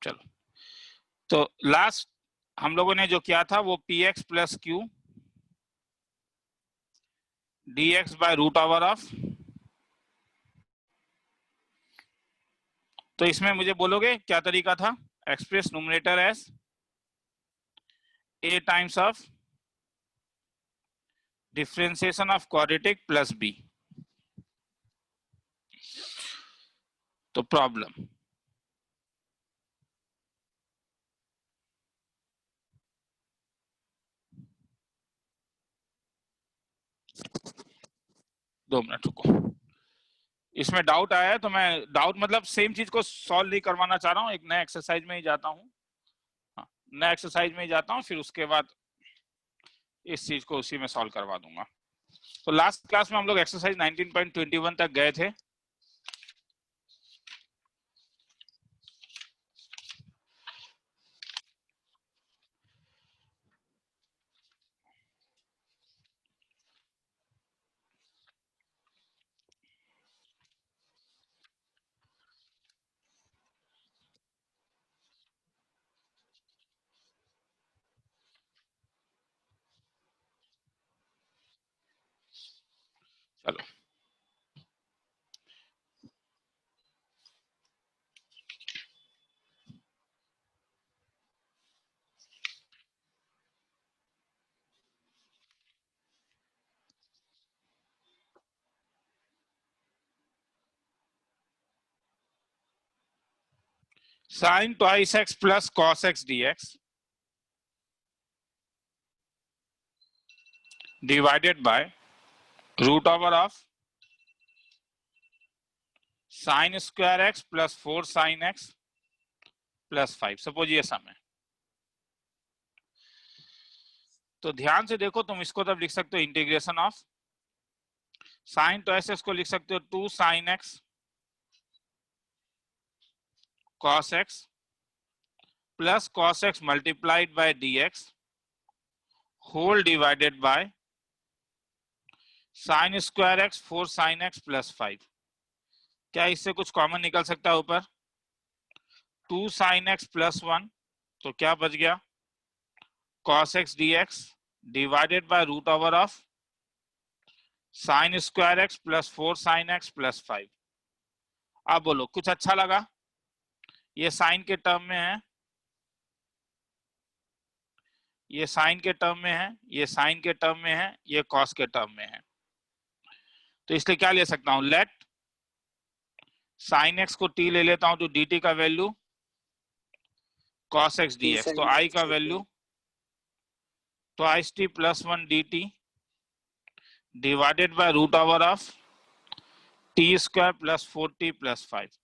चलो, तो लास्ट हम लोगों ने जो किया था वो p x plus q d x by root over of, तो इसमें मुझे बोलोगे क्या तरीका था? Express numerator as a times of differentiation of quadratic plus b। तो प्रॉब्लम, दो मिनट रुको, इसमें डाउट आया है तो मैं डाउट मतलब सेम चीज को सॉल्व नहीं करवाना चाह रहा हूँ, एक नए एक्सरसाइज में ही जाता हूँ। हाँ, नए एक्सरसाइज में ही जाता हूँ, फिर उसके बाद इस चीज को उसी में सॉल्व करवा दूंगा। तो लास्ट क्लास में हम लोग एक्सरसाइज 19.21 तक गए थे। चलो, sin twice x plus cos x dx divided by root over of sin square x plus 4 sin x plus 5। Suppose ये सम है, तो ध्यान से देखो, तुम इसको तब लिख सकते हो integration of sine twice x को लिख सकते हो 2 sin x cos x plus cos x multiplied by dx whole divided by sine square x 4 sin x plus 5। क्या इससे कुछ कॉमन निकल सकता है ऊपर? 2 sin x प्लस 1, तो क्या बच गया? cos x dx divided by root over of sine square x plus 4 sin x plus 5। अब बोलो कुछ अच्छा लगा? ये साइन के टर्म में है, ये साइन के टर्म में है, ये साइन के टर्म में है, ये कॉस के टर्म में है। तो इसलिए क्या ले सकता हूं? लेट साइन एक्स को टी ले लेता हूं तो डी टी का वैल्यू cos x dx, तो आई का value twice t plus 1 d t divided by root over of t square plus 4t plus 5।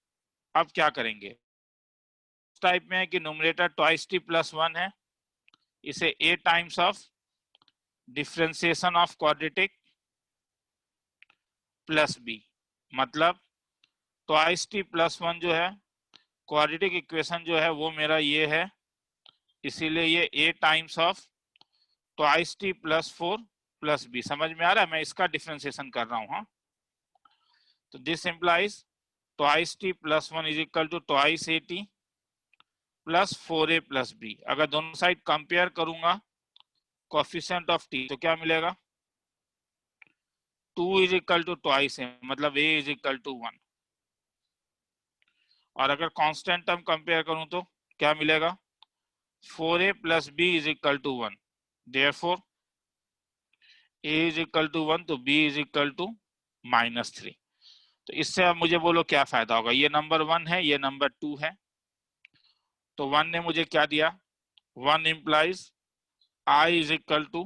अब क्या करेंगे? इस टाइप में है कि न्यूमरेटर ट्वाइस टी प्लस 1 है, इसे a times of differentiation of quadratic plus b, मतलब ट्वाइस टी प्लस 1 जो है क्वाड्रेटिक इक्वेशन जो है वो मेरा ये है, इसीलिए ये a times of twice t plus 4 plus b। समझ में आ रहा है? मैं इसका डिफरेंशिएशन कर रहा हूं। हाँ, तो this implies twice t plus 1 is equal to twice a t plus 4a plus b। अगर दोनों साइड कंपेयर करूंगा कोएफिशिएंट ऑफ t तो क्या मिलेगा? 2 is equal to twice a, मतलब a इज इक्वल टू 1। और अगर कांस्टेंट टर्म कंपेयर करूं तो क्या मिलेगा? 4a plus b is equal to 1, therefore a is equal to 1 तो b इज इक्वल टू -3। तो इससे अब मुझे बोलो क्या फायदा होगा? ये नंबर 1 है, ये नंबर 2 है, तो 1 ने मुझे क्या दिया? 1 implies i is equal to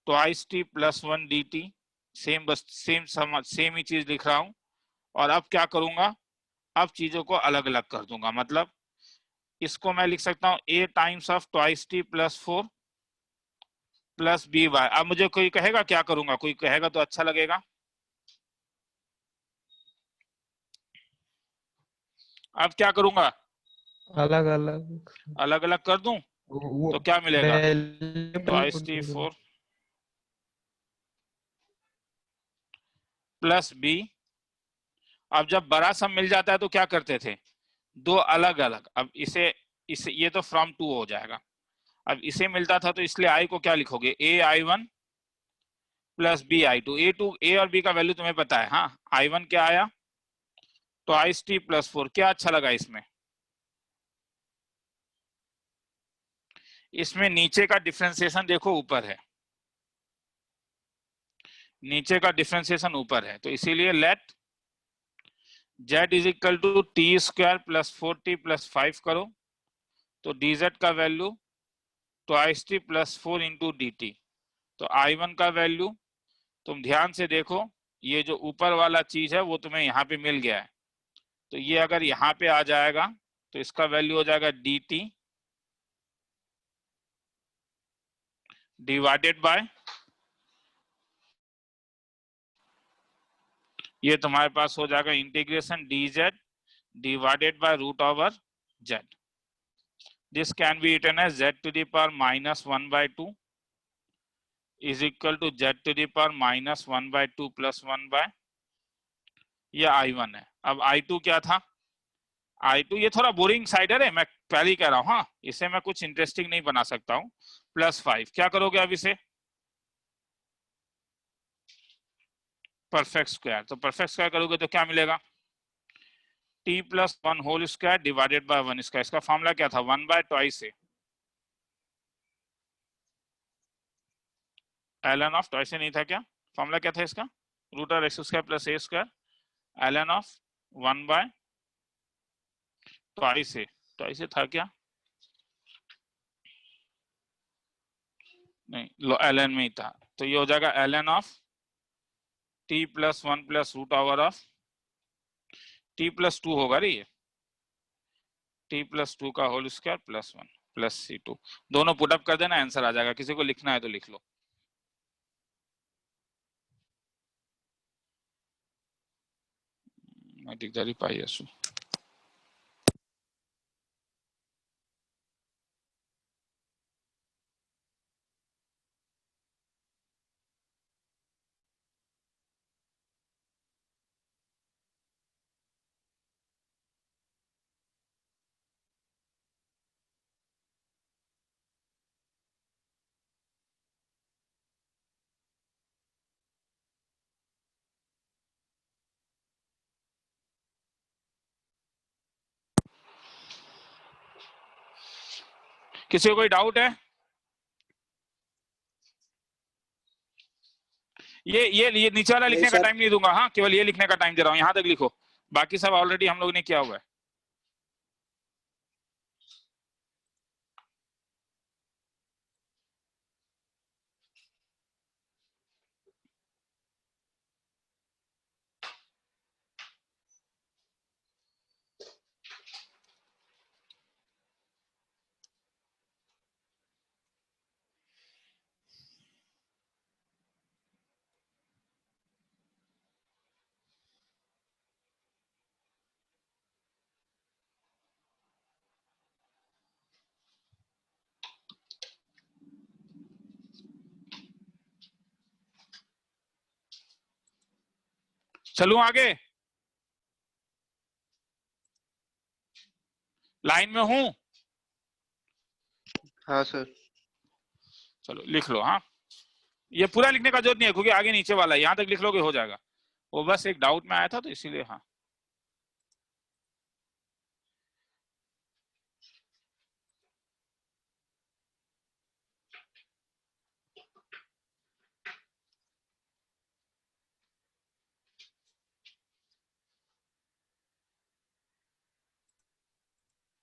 twice t plus 1 d t, same बस सेम ही चीज लिख रहा हूं। और अब क्या करूंगा? अब चीजों को अलग अलग कर दूंगा, मतलब इसको मैं लिख सकता हूं a times of twice t plus 4 plus b y. अब मुझे कोई कहेगा क्या करूंगा? कोई कहेगा तो अच्छा लगेगा। अब क्या करूंगा? अलग अलग अलग अलग कर दूं वो तो क्या मिलेगा? Variable twice t 4 plus b. अब जब बड़ा सम मिल जाता है तो क्या करते थे? दो अलग अलग, अब इसे ये तो फ्रॉम टू हो जाएगा। अब इसे मिलता था तो इसलिए आई को क्या लिखोगे, ai1 प्लस bi2। ए और बी का वैल्यू तुम्हें पता है, हाँ। i1 क्या आया, ट्वाइस टी प्लस 4। क्या अच्छा लगा इसमें, इसमें नीचे का डिफरेंशिएशन देखो ऊपर है, नीचे का डिफरेंशिएशन ऊपर है, तो इसीलिए let z is equal to t square plus 4t plus 5 करो, तो dz का value twice t plus 4 into d t. तो i1 का वैल्यू तुम ध्यान से देखो, ये जो ऊपर वाला चीज है वो तुम्हें यहाँ पे मिल गया है, तो ये अगर यहाँ पे आ जाएगा तो इसका वैल्यू हो जाएगा डी टी डिवाइडेड बाय, ये तुम्हारे पास हो जाएगा integration dz divided by root over z। This can be written as z to the power minus 1/2 is equal to z to the power minus 1/2 plus 1 by, ये i1 है। अब i2 क्या था, i2 ये थोड़ा बोरिंग साइड है, मैं पहले ही कह रहा हूं, हाँ इसे मैं कुछ इंटरेस्टिंग नहीं बना सकता हूं। प्लस 5 क्या करोगे अब इसे, परफेक्ट स्क्वायर, तो परफेक्ट स्क्वायर करोगे तो क्या मिलेगा, t plus 1 whole square divided by 1 square. इसका फॉर्मूला क्या था, 1 बाय ट्वाइस है, ln ऑफ ट्वाइस नहीं था क्या, फॉर्मूला क्या था इसका, root of x square plus a square ln of 1 by twice है, ट्वाइस था क्या, नहीं ln में ही था, तो ये हो जाएगा ln of t plus 1 plus root over of t plus 2 होगा रे, ये t प्लस 2 का whole square plus 1 plus c2, दोनों पुटअप कर देना, आंसर आ जाएगा। किसी को लिखना है तो लिख लो। मैं दिखदारी पाई असु किसी को कोई डाउट है, ये नीचे वाला लिखने का टाइम नहीं दूंगा, हाँ केवल ये लिखने का टाइम दे रहा हूँ, यहां तक लिखो, बाकी सब ऑलरेडी हम लोग ने किया हुआ है। चलूं आगे, लाइन में हूं, हाँ सर। चलो लिख लो, हाँ ये पूरा लिखने का जरूरत नहीं है क्योंकि आगे नीचे वाला है, यहां तक लिख लोगे हो जाएगा, वो बस एक डाउट में आया था तो इसीलिए, हाँ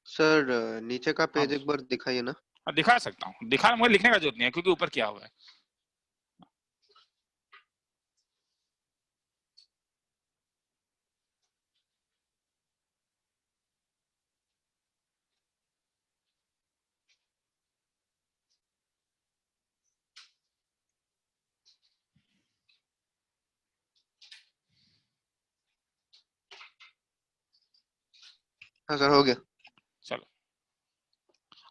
सर नीचे का पेज हाँ एक बार दिखाइए ना। दिखा सकता हूँ, दिखा मुझे लिखने का जरूरत नहीं है क्योंकि ऊपर क्या हुआ है। हाँ सर, हो गया। चलो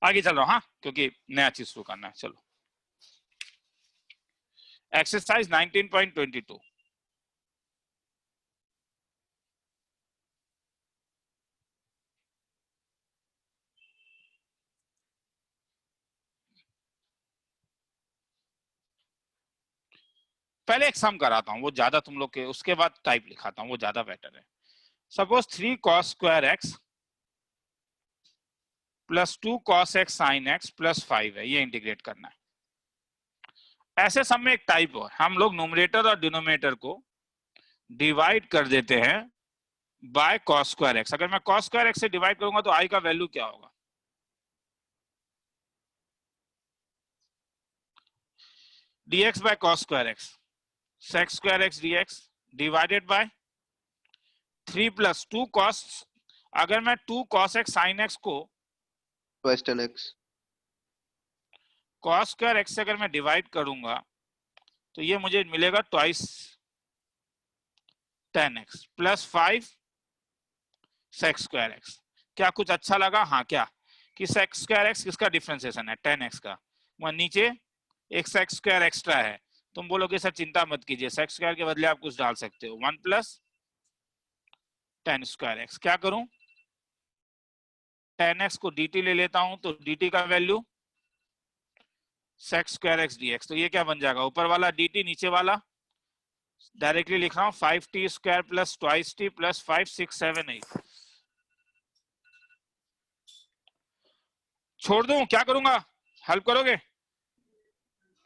आगे चल रहा हूँ, हाँ क्योंकि नया चीज शुरू करना है। चलो एक्सरसाइज 19.22, पहले एक सम कराता हूँ, वो ज्यादा तुम लोग के, उसके बाद टाइप लिखाता हूँ, वो ज्यादा बेटर है। Suppose 3 cos square x plus 2 cos x sin x plus 5 है, ये इंटीग्रेट करना है। ऐसे सम में एक टाइप हो, हम लोग न्यूमरेटर और डिनोमिनेटर को डिवाइड कर देते हैं बाय cos स्क्वायर एक्स। अगर मैं cos स्क्वायर एक्स से डिवाइड करूंगा तो i का वैल्यू क्या होगा? dx by cos square x, sec square x dx divided by 3 plus 2 cos, अगर मैं 2 cos x sin x को twice 10x cos square x से अगर मैं डिवाइड करूंगा तो ये मुझे मिलेगा twice 10x plus 5 sec square x. क्या कुछ अच्छा लगा? हाँ, क्या कि sec स्क्वायर एक्स किसका डिफरेंशिएशन है? 10x का। वहां नीचे एक sec स्क्वायर एक्स्ट्रा है, तुम बोलोगे सर चिंता मत कीजिए, sec स्क्वायर के बदले आप कुछ डाल सकते हो, 1 प्लस 10 स्क्वायर एक्स। क्या करूं? 10x को dt ले लेता हूं, तो dt का value sec square x dx, तो ये क्या बन जाएगा? ऊपर वाला dt, नीचे वाला डायरेक्टली लिख रहा हूं 5t square plus twice t plus 5 6 7 8। छोड़ दूं? क्या करूंगा? हेल्प करोगे?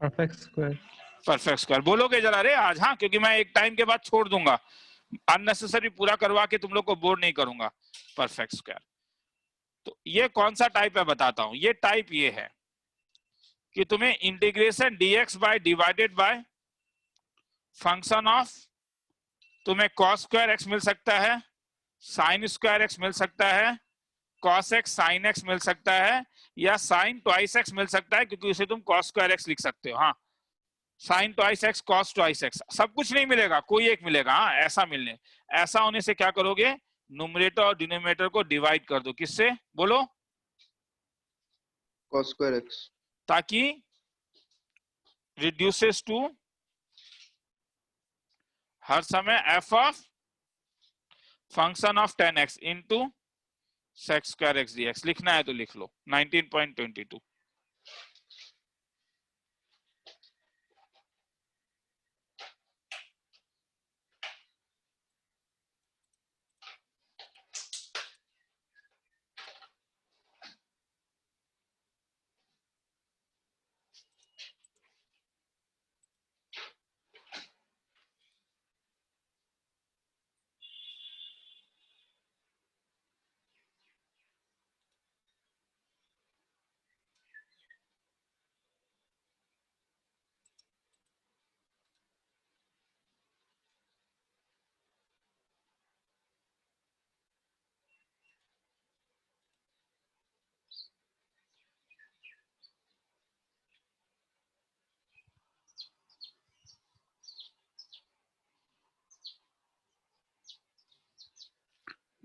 Perfect square. परफेक्ट स्क्वायर बोलोगे जरा रे आज? हाँ, क्योंकि मैं एक टाइम के बाद छोड़ दूंगा, अननेसेसरी पूरा करवा के तुम लोग को बोर नहीं करूंगा। परफेक्ट स्क्वायर, तो ये कौन सा टाइप है बताता हूं। ये टाइप ये है कि तुम्हें integration dx by divided by function of, तुम्हें cos स्क्वायर एक्स मिल सकता है, sin स्क्वायर एक्स मिल सकता है, cos x sin x मिल सकता है, या sin ट्वाइस x मिल सकता है, क्योंकि उसे तुम cos स्क्वायर x लिख सकते हो। हाँ, sin twice x cos twice x, सब कुछ नहीं मिलेगा, कोई एक मिलेगा। हाँ, ऐसा मिलने, ऐसा होने से क्या करोगे? न्यूमरेटर और डिनोमिनेटर को डिवाइड कर दो। किससे? बोलो। cos स्क्वायर x ताकि रिड्यूसेस टू हर समय f of function of 10x into sec square x dx। लिखना है तो लिख लो 19.22।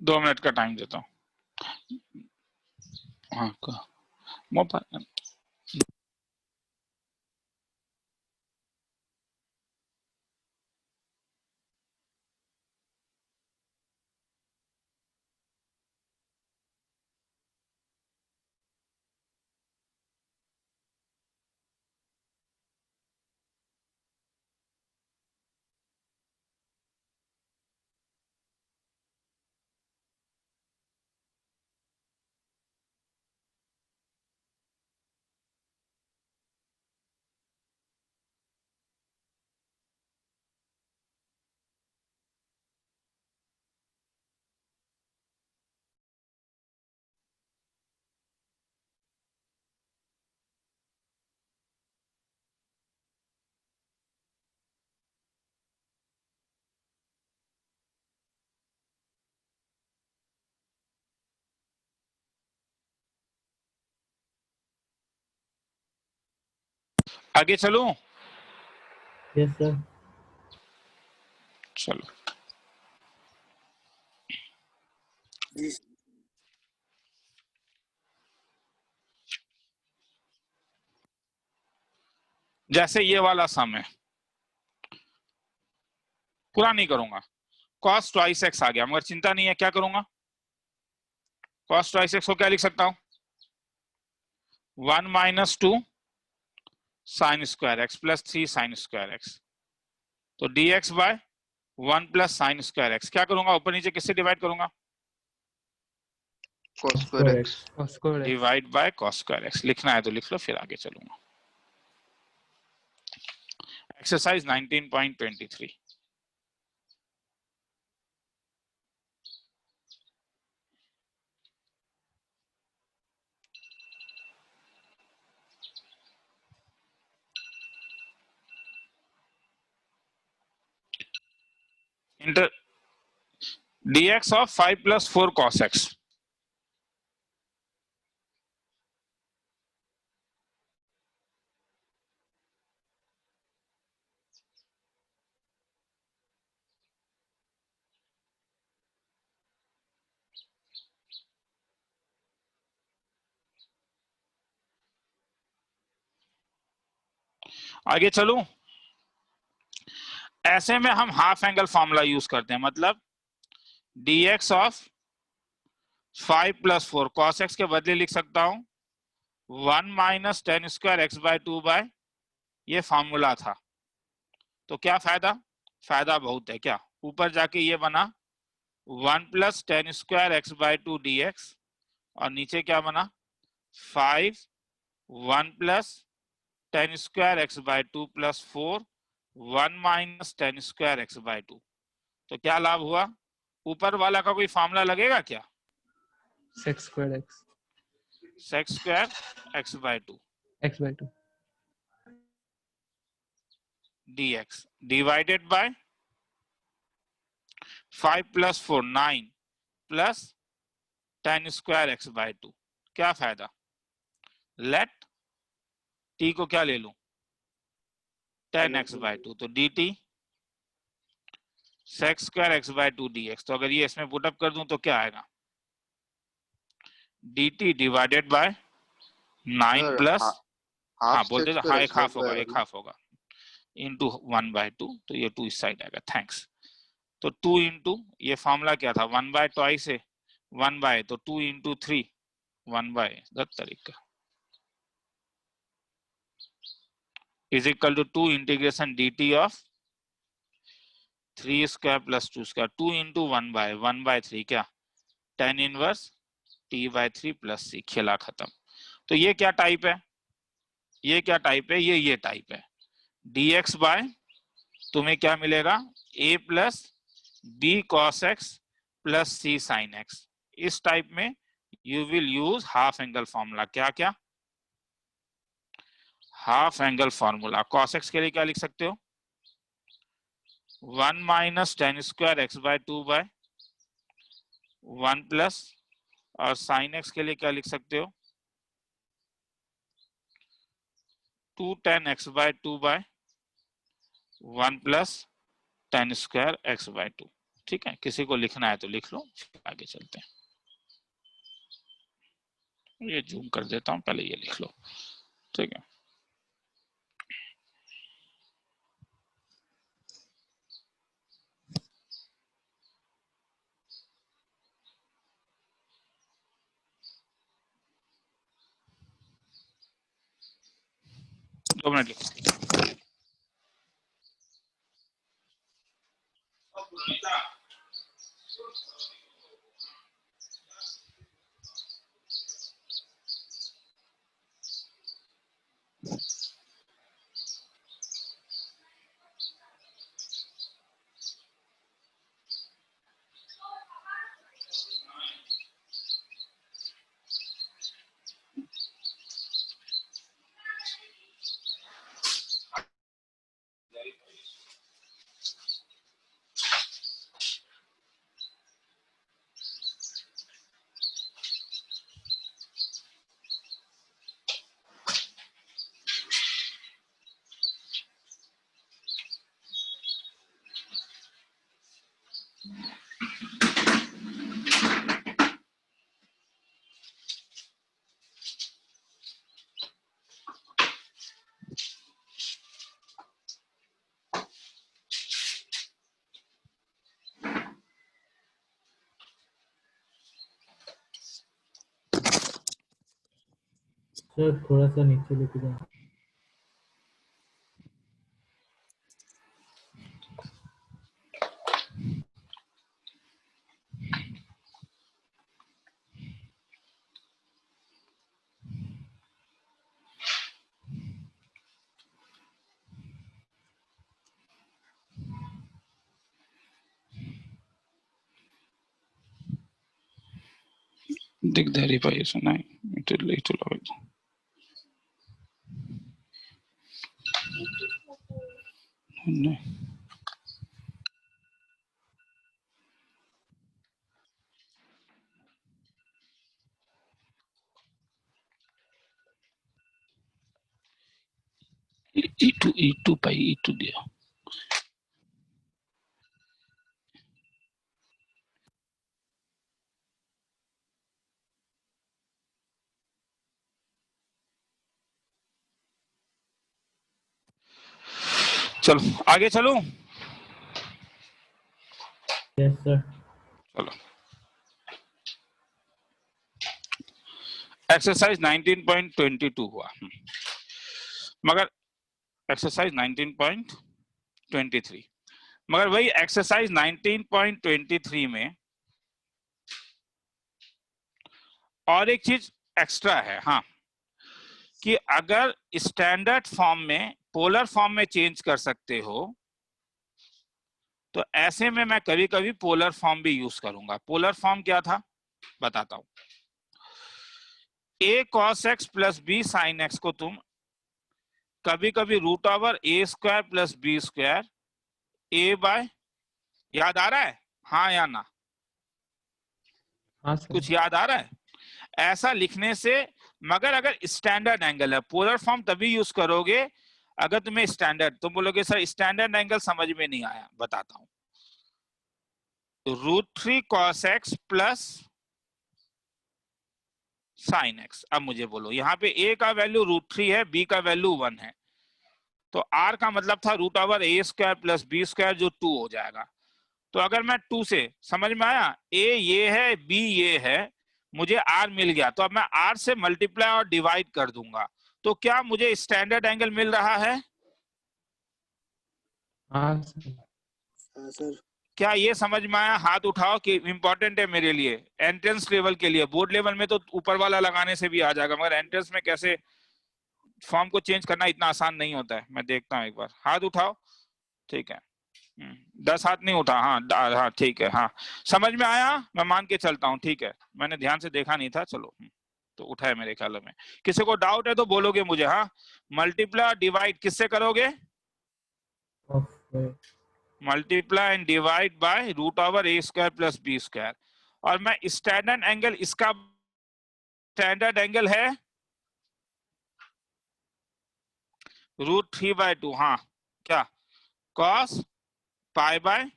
दो मिनट का टाइम देता हूँ। हाँ, मोबाइल आगे चलूं? Yes sir. चलो, जैसे ये वाला सम है, पूरा नहीं करूंगा। cos ट्वाइस x आ गया, मगर चिंता नहीं है, क्या करूंगा? cos ट्वाइस x को क्या लिख सकता हूं? 1 minus 2 sin square x plus 3 sin square x। तो dx by 1 plus sine square x. क्या करूंगा, ऊपर नीचे किससे डिवाइड करूंगा? cos square x. Cos square x. Divide by cos square x. लिखना है तो लिख लो, फिर आगे चलूंगा। Exercise 19.23। Inter dx of 5 plus 4 cos x। आगे चलूं, ऐसे में हम हाफ एंगल फॉर्मूला यूज करते हैं, मतलब dx of 5 plus 4 cos x के बदले लिख सकता हूं 1 minus tan square x by 2 by, ये फॉर्मूला था। तो क्या फायदा? फायदा बहुत है। क्या ऊपर जाके ये बना 1 plus tan square x by 2 dx, और नीचे क्या बना 5 1 plus tan square x by 2 plus 4 1 minus tan square x by 2। तो क्या लाभ हुआ? ऊपर वाला का कोई फॉर्मूला लगेगा क्या? Sec square x. Sec square x by 2 X by 2. dx divided by 5 plus 4 9 plus tan square x by 2। क्या फायदा? लेट t को क्या ले लूं, 10x बाय 2, तो dt sec square x by 2 dx। तो अगर ये इसमें पुटअप कर दूं तो क्या आएगा, dt divided by 9 Sir, plus, हाँ half बोल sec दे, square हाँ x एक by हाफ 2 होगा, आएगा एक ना? हाफ होगा इंटू 1 बाय 2, तो ये 2 इस साइड आएगा। थैंक्स। तो 2 इंटू, ये फॉर्मूला क्या था, 1 बाय ट्वाइस है 1 बाय, तो 2 इंटू 3 1 बाय दैट तरीका is equal to 2 integration dt of 3 square plus 2 square, 2 into 1 by 3 क्या, tan inverse t by 3 plus c। खेला खत्म। तो ये क्या टाइप है, ये क्या टाइप है, ये टाइप है। dx बाय तुम्हें क्या मिलेगा, a plus b cos x plus c sine x. इस टाइप में you will use half angle formula. क्या क्या? Half angle formula. Cos x के लिए क्या लिख सकते हो, 1 minus tan square x by 2 by 1 plus, और साइन एक्स के लिए क्या लिख सकते हो, 2 tan x by 2 by 1 plus tan square x by 2। ठीक है, किसी को लिखना है तो लिख लो, आगे चलते हैं। ये जूम कर देता हूं, पहले ये लिख लो। ठीक है, दो मिनट लिखो। सर थोड़ा सा नीचे लेके जाओ। दिग्धारी पाई से नहीं इटू लगे नहीं E2 पाई E2 दिया चलो आगे चलो Yes, sir. चलो एक्सरसाइज 19.22 हुआ मगर एक्सरसाइज 19.23 मगर वही एक्सरसाइज 19.23 में और एक चीज एक्स्ट्रा है हाँ कि अगर स्टैंडर्ड फॉर्म में पोलर फॉर्म में चेंज कर सकते हो तो ऐसे में मैं कभी कभी पोलर फॉर्म भी यूज करूंगा पोलर फॉर्म क्या था बताता हूं a cos x plus b sine x को तुम कभी कभी root over a square plus b square a by याद आ रहा है हाँ या ना हाँ सर. कुछ याद आ रहा है ऐसा लिखने से मगर अगर स्टैंडर्ड एंगल है पोलर फॉर्म तभी यूज करोगे अगर तुम्हें स्टैंडर्ड तुम बोलोगे सर स्टैंडर्ड एंगल समझ में नहीं आया बताता हूं √3 cos x plus sine x अब मुझे बोलो यहाँ पे a का वैल्यू √3 है b का वैल्यू 1 है तो r का मतलब था root over a square plus b square जो 2 हो जाएगा तो अगर मैं 2 से समझ में आया a ये है b ये है मुझे r मिल गया तो अब मैं r से मल्टीप्लाई और डिवाइड कर दूंगा तो क्या मुझे स्टैंडर्ड एंगल मिल रहा है हाँ सर. हाँ सर. क्या ये समझ में आया हाथ उठाओ कि इंपॉर्टेंट है मेरे लिए एंट्रेंस लेवल के लिए बोर्ड लेवल में तो ऊपर वाला लगाने से भी आ जाएगा मगर एंट्रेंस में कैसे फॉर्म को चेंज करना इतना आसान नहीं होता है मैं देखता हूँ एक बार हाथ उठाओ ठीक है 10 हाथ नहीं उठा हाँ हाँ ठीक है हाँ समझ में आया मैं मान के चलता हूँ ठीक है मैंने ध्यान से देखा नहीं था चलो तो उठा है मेरे ख्याल में किसी को डाउट है तो बोलोगे मुझे हाँ मल्टीप्लाई डिवाइड किससे करोगे Okay. Multiply and divide by root over a square plus b square और मैं स्टैंडर्ड एंगल इसका स्टैंडर्ड एंगल है √3/2 हाँ क्या cos π/6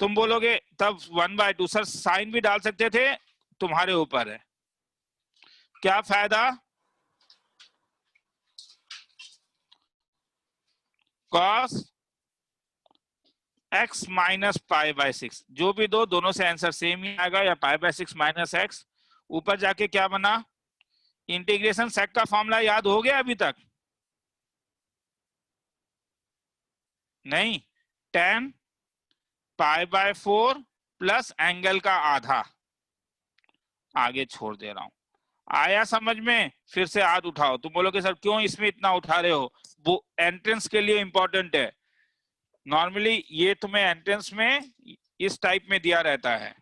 तुम बोलोगे तब 1/2 सर साइन भी डाल सकते थे तुम्हारे ऊपर है क्या फायदा cos x माइनस π/6 जो भी दो दोनों से आंसर सेम ही आएगा या π/6 माइनस x ऊपर जाके क्या बना इंटीग्रेशन सेक का फॉर्मूला याद हो गया अभी तक नहीं tan π/4 प्लस एंगल का आधा आगे छोड़ दे रहा हूं आया समझ में फिर से हाथ उठाओ तुम बोलोगे सर क्यों इसमें इतना उठा रहे हो वो एंट्रेंस के लिए इंपॉर्टेंट है नॉर्मली ये तुम्हें एंट्रेंस में इस टाइप में दिया रहता है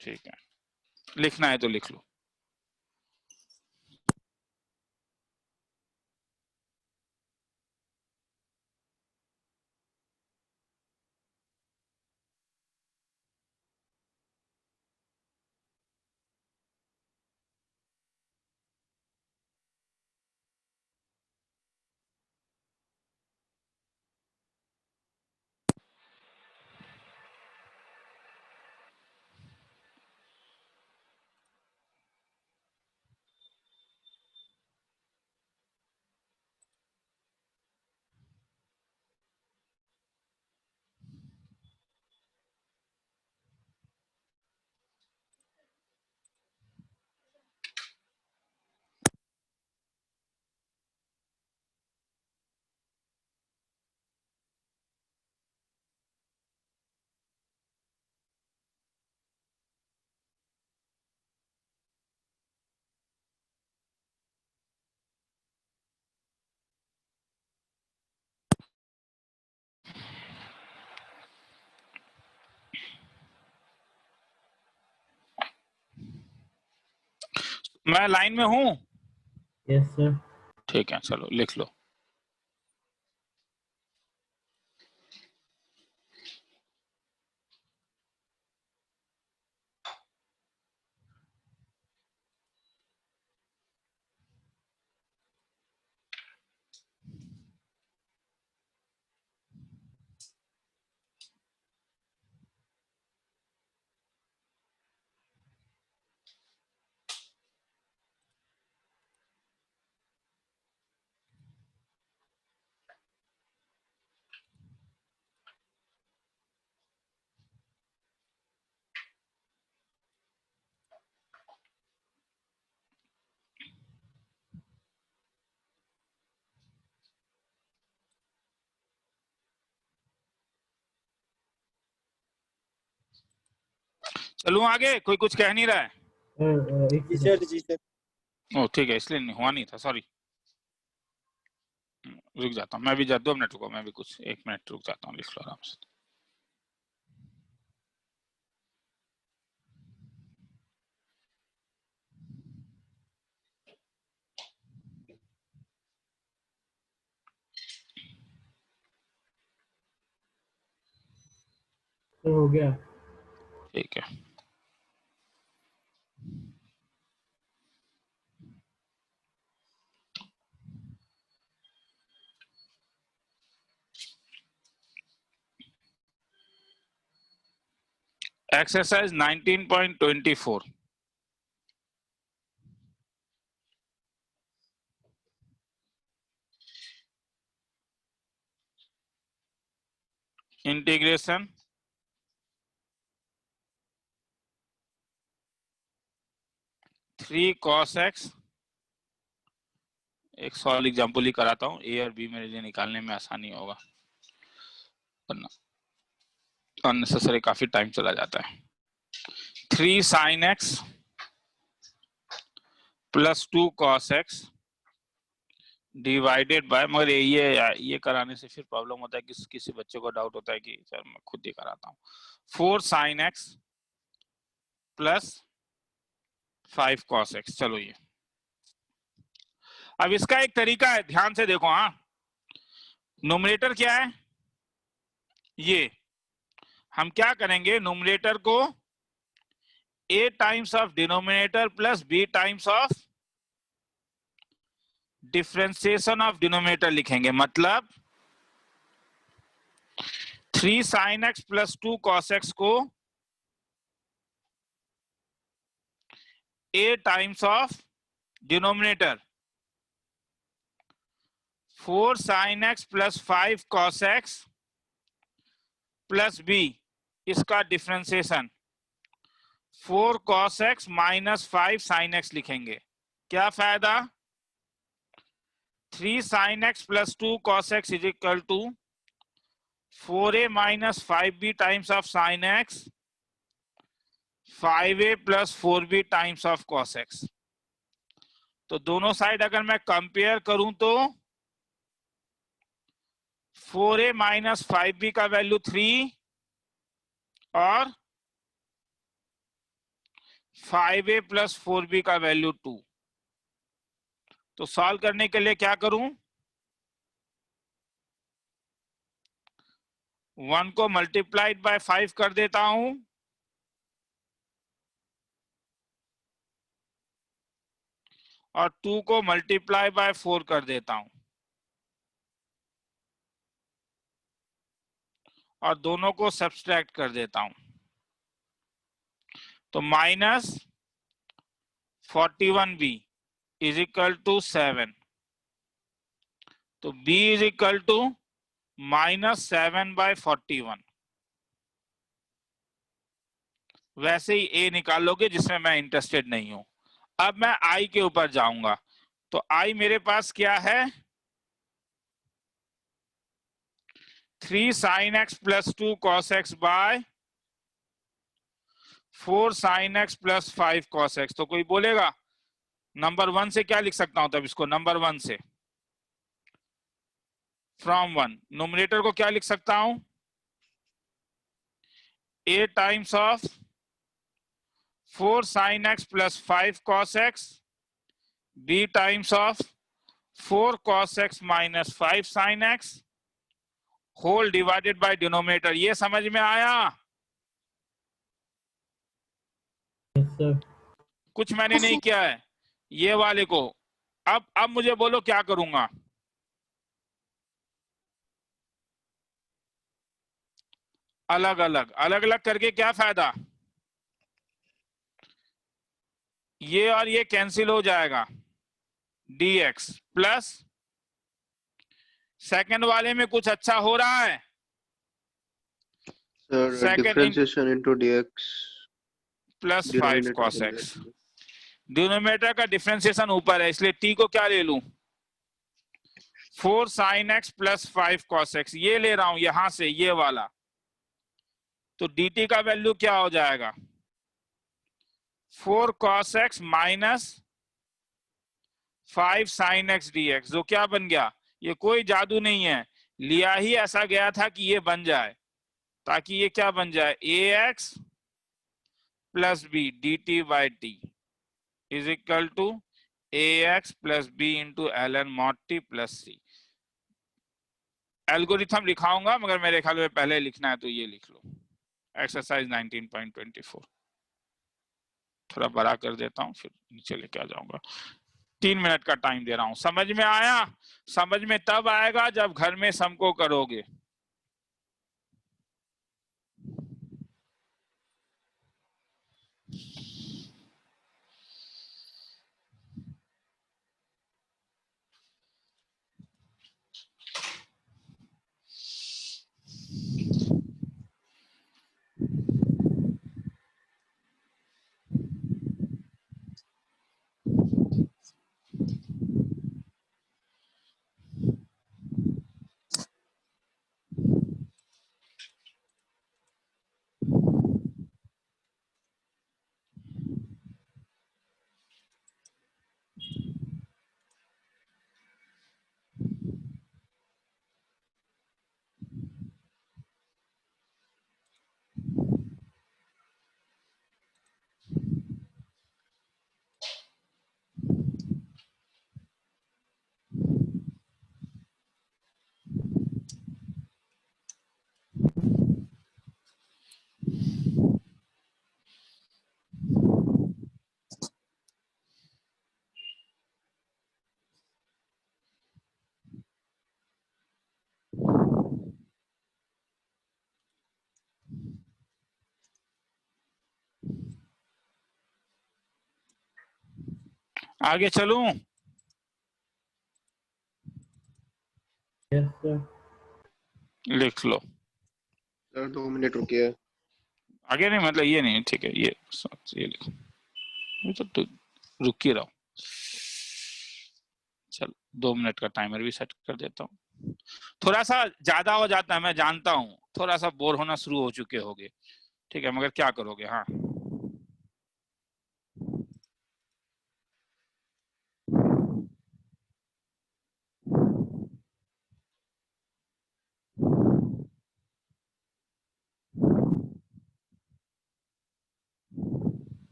ठीक है लिखना है तो लिख लो मैं लाइन में हूं? Yes, sir. ठीक है, चलो लिख लो। चलूं आगे? कोई कुछ कह नहीं रहा है? जी सर, जी सर। ओ ठीक है, इसलिए नहीं हुआ नहीं था, सॉरी। रुक जाता हूँ मैं भी, 2 मिनट रुको, मैं भी कुछ 1 मिनट रुक जाता हूँ, लिख लो आराम से। तो हो गया। ठीक है, exercise 19.24। Integration three cos x. एक सॉल्व एग्जाम्पल ही कराता हूँ, ए और बी मेरे लिए निकालने में आसानी होगा, वरना अननेसेसरी काफी टाइम चला जाता है। 3 sin x plus 2 cos x divided bye, मगर ये कराने से फिर प्रॉब्लम होता है कि किसी बच्चे को डाउट होता है कि सर मैं खुद ही कराता हूँ। 4 sin x plus 5 cos x। चलो ये अब इसका एक तरीका है, ध्यान से देखो। हाँ, नोमिनेटर क्या है? ये हम क्या करेंगे, नोमिनेटर को a times of denominator plus b times of differentiation of denominator लिखेंगे। मतलब 3 sin x plus 2 cos x को a times of denominator 4 sin x plus 5 cos x plus b, इसका differentiation 4 cos x minus 5 sin x लिखेंगे। क्या फायदा? 3 sin x plus 2 cos x is equal to 4a minus 5b times of sin x, 5a plus 4b times of cos x। तो दोनों side अगर मैं compare करूं तो 4a माइनस 5b का वैल्यू 3 और 5a प्लस 4b का value 2। तो सॉल्व करने के लिए क्या करूं, 1 को मल्टीप्लाइड बाय 5 कर देता हूं और 2 को मल्टीप्लाई बाय 4 कर देता हूं और दोनों को सब्सट्रैक्ट कर देता हूं। तो minus 41b is equal to 7। तो b is equal to minus 7/41। वैसे ही a निकाल लोगे, जिसमें मैं इंटरेस्टेड नहीं हूं। अब मैं i के ऊपर जाऊंगा। तो i मेरे पास क्या है, 3 sin x plus 2 cos x by 4 sin x plus 5 cos x। तो कोई बोलेगा नंबर 1 से क्या लिख सकता हूं? तब इसको नंबर 1 से, फ्रॉम 1 नोमिनेटर को क्या लिख सकता हूं, a times of 4 sin x plus 5 cos x b times of 4 cos x minus 5 sin x whole divided by denominator. ये समझ में आया? Yes, sir. कुछ मैंने नहीं किया है ये वाले को। अब मुझे बोलो क्या करूंगा? अलग अलग करके क्या फायदा? ये और ये कैंसिल हो जाएगा, dx प्लस सेकंड वाले में कुछ अच्छा हो रहा है? Sir, Second differentiation into dx. Plus 5 Denominator cos बन x। जाएगा। डिनोमिनेटर का डिफरेंशिएशन ऊपर है, इसलिए t को क्या ले लूं? 4 sin x plus 5 cos x, ये ले रहा हूं यहां से, ये वाला। तो dt का वैल्यू क्या हो जाएगा? 4 cos x minus 5 sin x dx, जो क्या बन गया? ये कोई जादू नहीं है, लिया ही ऐसा गया था कि ये बन जाए, ताकि ये क्या बन जाए? ax plus b d t by t is equal to ax plus b into l n mod t plus c. Algorithm लिखाऊंगा, मगर मेरे ख्याल में पहले लिखना है तो ये लिख लो, एक्सरसाइज 19.24। थोड़ा बड़ा कर देता हूँ, फिर नीचे लेके आ जाऊंगा। 3 मिनट का टाइम दे रहा हूं। समझ में आया? समझ में तब आएगा जब घर में सम को करोगे। आगे चलूं? Yes, sir. लिख लो। Sir, 2 मिनट रुकिए। आगे नहीं, मतलब ये नहीं, ठीक है, ये लिखो। ये तो रुक ही रहो। चलो 2 मिनट का टाइमर भी सेट कर देता हूँ। थोड़ा सा ज्यादा हो जाता है, मैं जानता हूँ, थोड़ा सा बोर होना शुरू हो चुके होगे, ठीक है, मगर क्या करोगे। हाँ,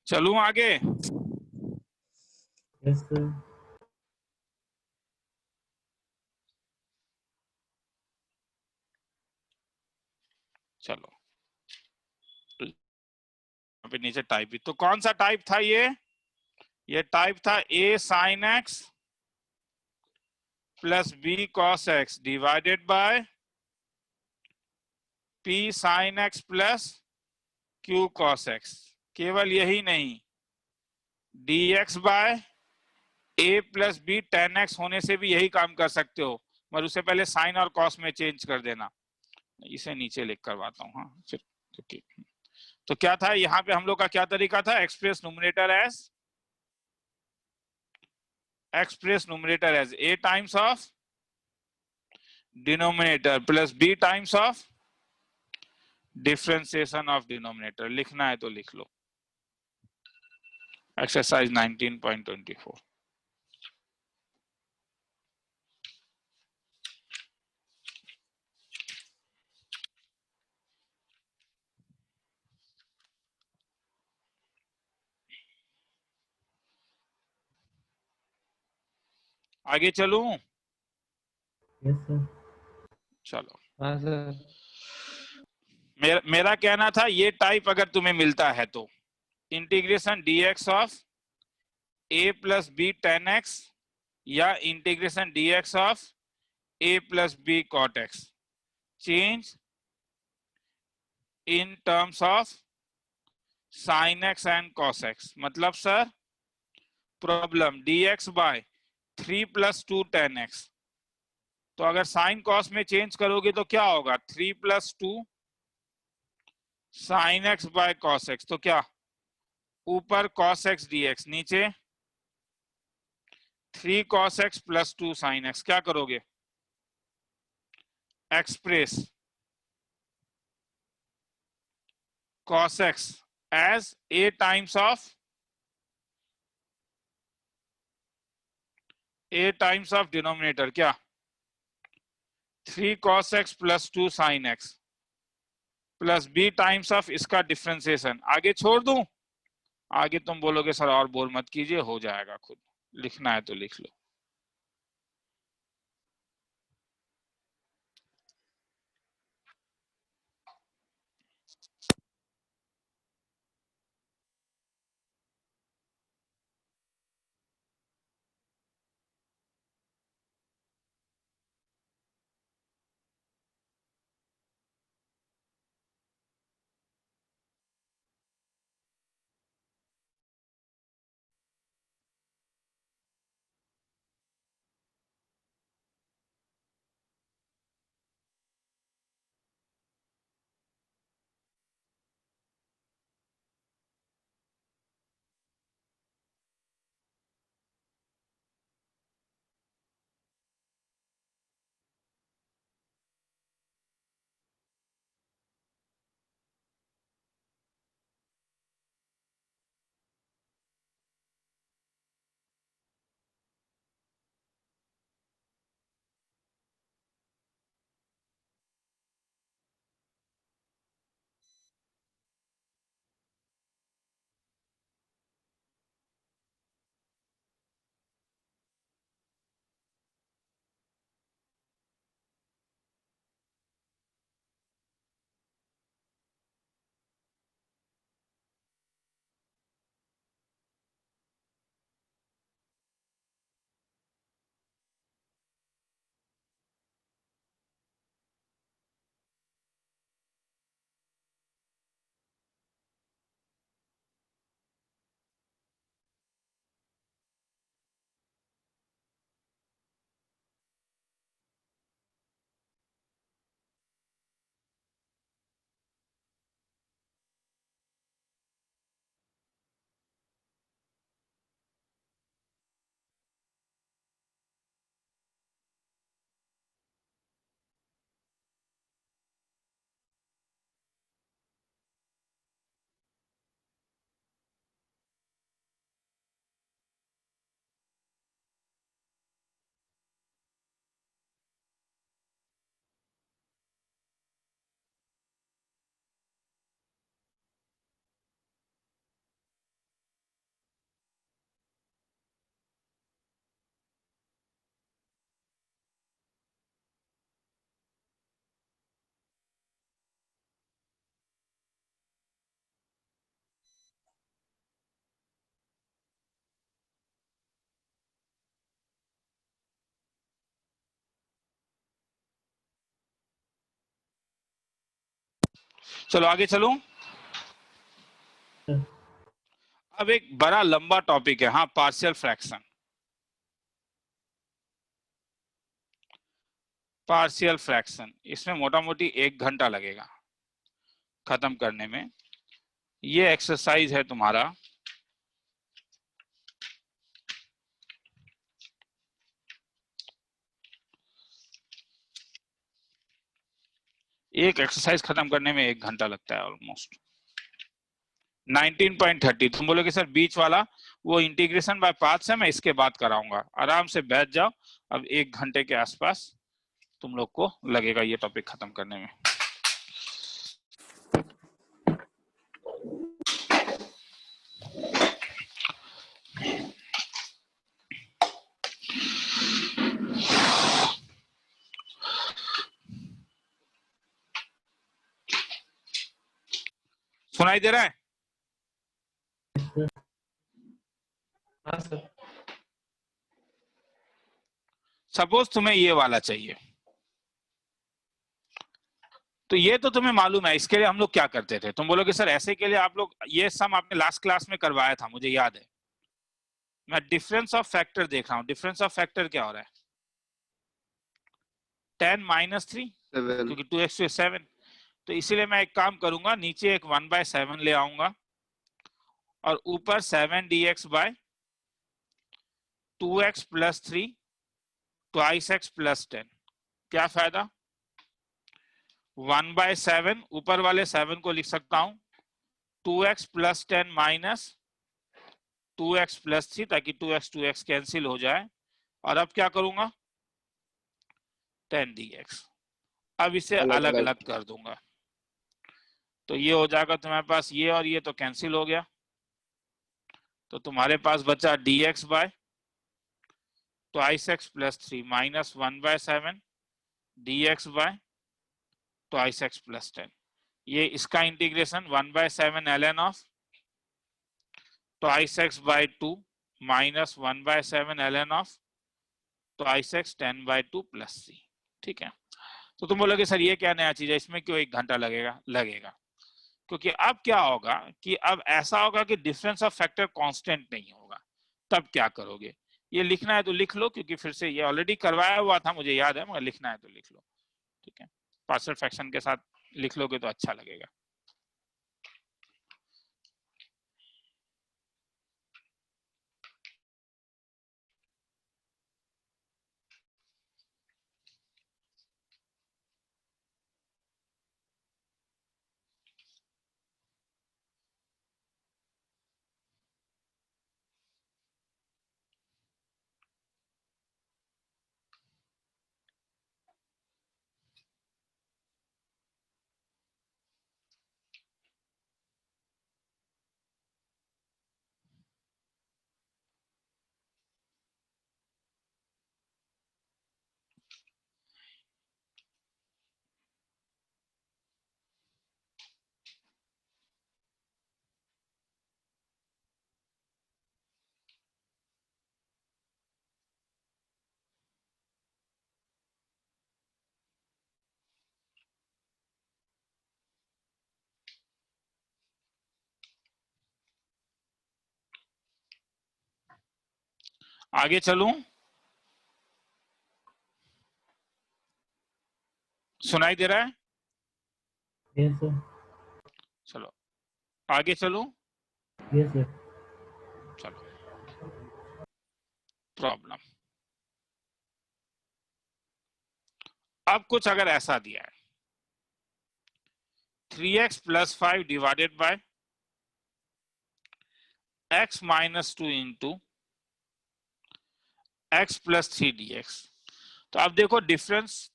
चलूं आगे? Yes, sir. चलो पे नीचे टाइप भी, तो कौन सा टाइप था ये टाइप था a sin x plus b cos x divided by p sin x plus q cos x। केवल यही नहीं, dx by a plus b tan x होने से भी यही काम कर सकते हो, मगर उससे पहले साइन और कॉस में चेंज कर देना। इसे नीचे लिख करवाता हूँ। हाँ फिर ठीक। तो क्या था यहाँ पे हम लोग का क्या तरीका था, express numerator as a times of denominator plus b times of differentiation of denominator. लिखना है तो लिख लो। एक्सरसाइज 19.24। आगे चलूं? Yes, sir. चलो। हाँ सर। मेरा कहना था ये टाइप अगर तुम्हें मिलता है तो integration dx of a plus b tan x या integration dx of a plus b cot x, change in terms of sine x and cos x. मतलब sir problem dx by 3 plus 2 tan x, तो अगर sine cos में change करोगे तो क्या होगा, 3 plus 2 sine x by cos x. तो क्या ऊपर कॉस एक्स dx, नीचे 3 cos x plus 2 sin x। क्या करोगे, express cos x as a times of denominator, क्या 3 cos x plus 2 sin x plus b times of इसका differentiation. आगे छोड़ दूं? आगे तुम बोलोगे सर और बोल मत कीजिए, हो जाएगा खुद। लिखना है तो लिख लो। चलो आगे चलूं। Sir. अब एक बड़ा लंबा टॉपिक है, हाँ, पार्शियल फ्रैक्शन। पार्शियल फ्रैक्शन, इसमें मोटा मोटी 1 घंटा लगेगा खत्म करने में। ये एक्सरसाइज है तुम्हारा एक एक्सरसाइज खत्म करने में 1 घंटा लगता है ऑलमोस्ट। 19.30 तुम बोलोगे सर बीच वाला वो इंटीग्रेशन बाय पार्ट्स है, मैं इसके बाद कराऊंगा, आराम से बैठ जाओ। अब 1 घंटे के आसपास तुम लोग को लगेगा ये टॉपिक खत्म करने में। सुनाई दे रहा है? हाँ सर। सपोज तुम्हें ये वाला चाहिए, तो ये तो तुम्हें मालूम है इसके लिए हम लोग क्या करते थे। तुम बोलोगे सर ऐसे के लिए आप लोग ये सम आपने लास्ट क्लास में करवाया था, मुझे याद है। मैं डिफरेंस ऑफ फैक्टर देख रहा हूँ, डिफरेंस ऑफ फैक्टर क्या हो रहा है? 10 - 3 7 क्योंकि 2x to 7, तो इसीलिए मैं एक काम करूंगा, नीचे एक 1/7 ले आऊंगा और ऊपर 7dx bye 2x + 3 twice x + 10। क्या फायदा? 1/7 ऊपर वाले 7 को लिख सकता हूं 2x + 10 माइनस 2x + 3, ताकि 2x कैंसिल हो जाए। और अब क्या करूंगा? 10dx। अब इसे अलग अलग कर दूंगा, तो ये हो जाएगा तुम्हारे पास ये और ये तो कैंसिल हो गया, तो तुम्हारे पास बचा dx by twice x + 3 minus 1/7 dx by twice x + 10। ये इसका integration 1/7 ln of twice x by 2 minus 1/7 ln of twice x 10/2 + c। ठीक है, तो तुम बोलोगे सर ये क्या नया चीज है, इसमें क्यों 1 घंटा लगेगा? लगेगा क्योंकि अब क्या होगा कि अब ऐसा होगा कि डिफरेंस ऑफ फैक्टर कांस्टेंट नहीं होगा। तब क्या करोगे? ये लिखना है तो लिख लो, क्योंकि फिर से ये ऑलरेडी करवाया हुआ था मुझे याद है, मगर लिखना है तो लिख लो। ठीक है, पार्शियल फ्रैक्शन के साथ लिख लोगे तो अच्छा लगेगा। आगे चलूं? सुनाई दे रहा है? Yes sir. चलो आगे चलूं। Yes sir. चलो प्रॉब्लम, अब कुछ अगर ऐसा दिया है 3x + 5 divided by x - 2 into x + 3 dx। तो अब देखो डिफरेंस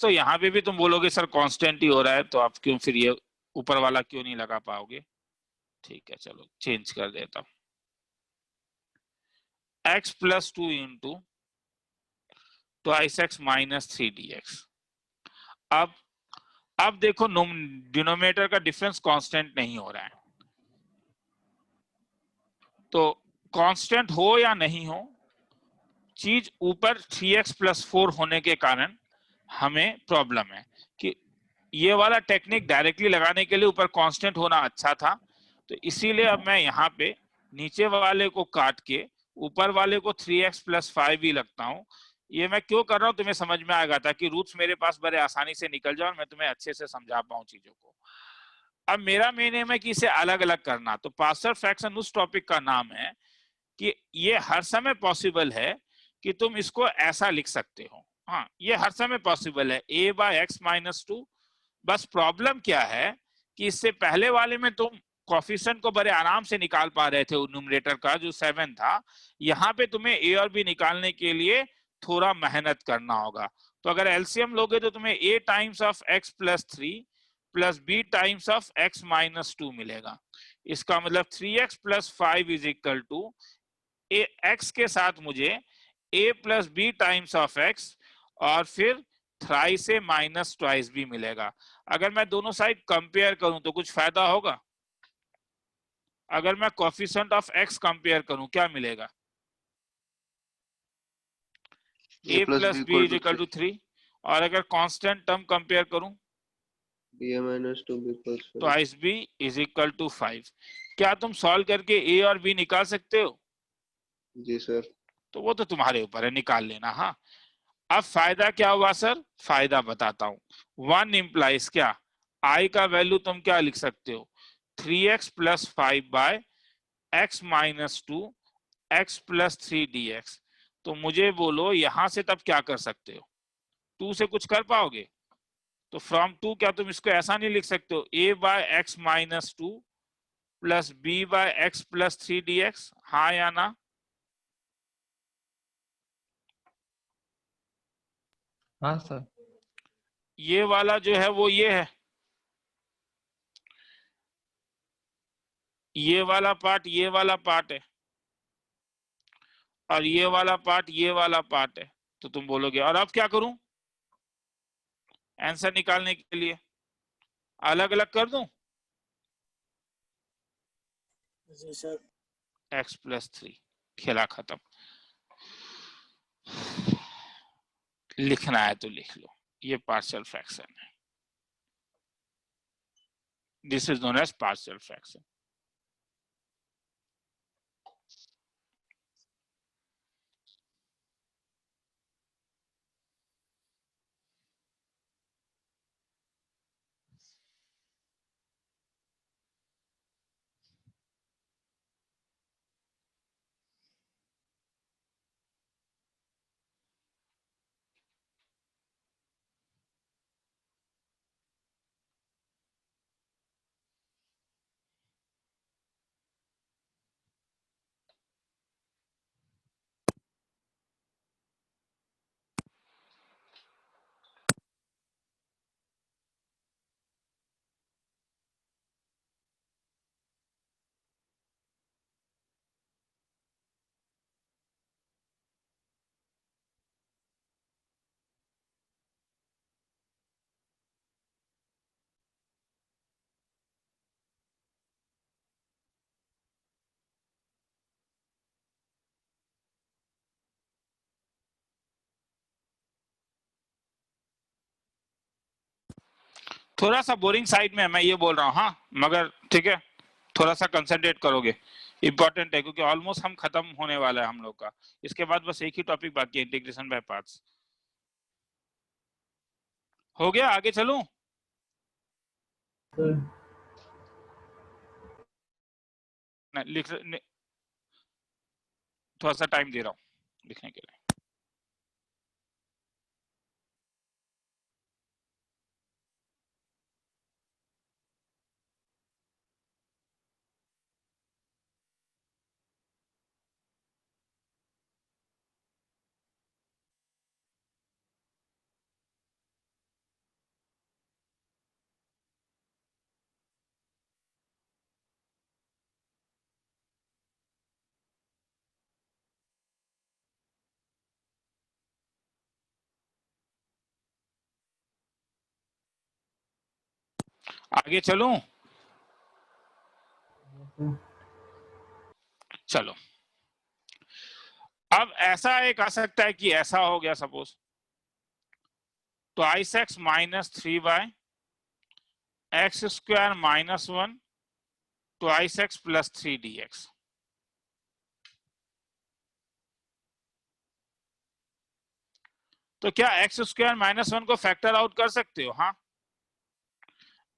तो यहां पे भी तुम बोलोगे सर कांस्टेंट ही हो रहा है, तो आप क्यों फिर ये ऊपर वाला क्यों नहीं लगा पाओगे? ठीक है चलो चेंज कर देता हूं, x + 2 into twice x - 3 dx। अब देखो डिनोमिनेटर का डिफरेंस कांस्टेंट नहीं हो रहा है, तो कांस्टेंट हो या नहीं हो, चीज ऊपर 3x + 4 होने के कारण हमें प्रॉब्लम है कि ये वाला टेक्निक डायरेक्टली लगाने के लिए ऊपर कांस्टेंट होना अच्छा था, तो इसीलिए अब मैं यहाँ पे नीचे वाले को काट के ऊपर वाले को 3x + 5 ही लगता हूँ। ये मैं क्यों कर रहा हूँ तुम्हें समझ में आएगा, ताकि रूट्स मेरे पास बड़े आसानी से निकल जाए और मैं तुम्हें अच्छे से समझा पाऊँ चीजों को। अब मेरा मेन एम है कि इसे अलग अलग करना। तो पार्शियल फ्रैक्शन उस टॉपिक का नाम है कि ये हर समय पॉसिबल है कि तुम इसको ऐसा लिख सकते हो। हाँ, ये हर समय पॉसिबल है, a/x - 2। बस प्रॉब्लम क्या है कि इससे पहले वाले में तुम कोफिशिएंट को बड़े आराम से निकाल पा रहे थे, न्यूमरेटर का जो 7 था। यहाँ पे तुम्हें a और b निकालने के लिए थोड़ा मेहनत करना होगा। तो अगर एलसीएम लोगे तो तुम्हें a times of x + 3 + b times of x - 2 मिलेगा। इसका मतलब 3x + 5 = x के साथ मुझे a + b times of x और फिर थ्राइस a - ट्वाइस b मिलेगा। अगर मैं दोनों साइड कंपेयर करूं तो कुछ फायदा होगा? अगर मैं कोफिशिएंट ऑफ x कंपेयर करूं क्या मिलेगा? a + b = 3। और अगर कांस्टेंट टर्म कंपेयर करूं a - 2b + 5। Twice b = 5। क्या तुम सॉल्व करके a और b निकाल सकते हो? जी सर। तो वो तो तुम्हारे ऊपर है, निकाल लेना। हाँ, अब फायदा क्या हुआ सर? फायदा बताता हूं। 1 इंप्लाइज क्या, i का वैल्यू तुम क्या लिख सकते हो? 3x + 5/x - 2 x + 3 dx। तो मुझे बोलो यहां से तब क्या कर सकते हो? 2 से कुछ कर पाओगे? तो फ्रॉम 2 क्या तुम इसको ऐसा नहीं लिख सकते हो, a/x - 2 + b/x + 3 dx? हाँ या ना? हाँ सर। ये वाला जो है वो ये है, ये वाला पार्ट ये वाला पार्ट है, और ये वाला पार्ट ये वाला पार्ट है। तो तुम बोलोगे और अब क्या करूं आंसर निकालने के लिए? अलग अलग कर दूं? जी सर। x + 3, खेला खत्म। लिखना है तो लिख लो, ये पार्शियल फ्रैक्शन है। This is known as partial fraction. थोड़ा सा बोरिंग साइड में मैं ये बोल रहा हूँ, हाँ, मगर ठीक है, थोड़ा सा कंसंट्रेट करोगे, इंपॉर्टेंट है, क्योंकि ऑलमोस्ट हम खत्म होने वाला है हम लोग का। इसके बाद बस एक ही टॉपिक बाकी है, इंटीग्रेशन बाय पार्ट्स। हो गया, आगे चलूं? सर लिख, थोड़ा सा टाइम दे रहा हूँ लिखने के लिए। आगे चलूं? चलो, अब ऐसा एक आ सकता है कि ऐसा हो गया सपोज, तो x - 3y x² - 1 2x + 3 dx। तो क्या एक्स स्क्वायर माइनस वन को फैक्टर आउट कर सकते हो? हाँ,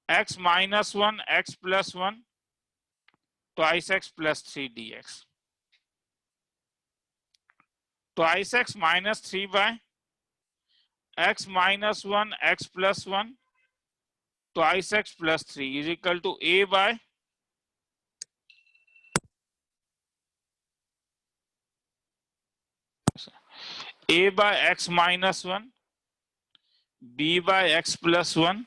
x minus one x plus one twice x plus three d x, twice x minus three by x minus one x plus one twice x plus three is equal to a by a by x minus 1, b by x plus 1,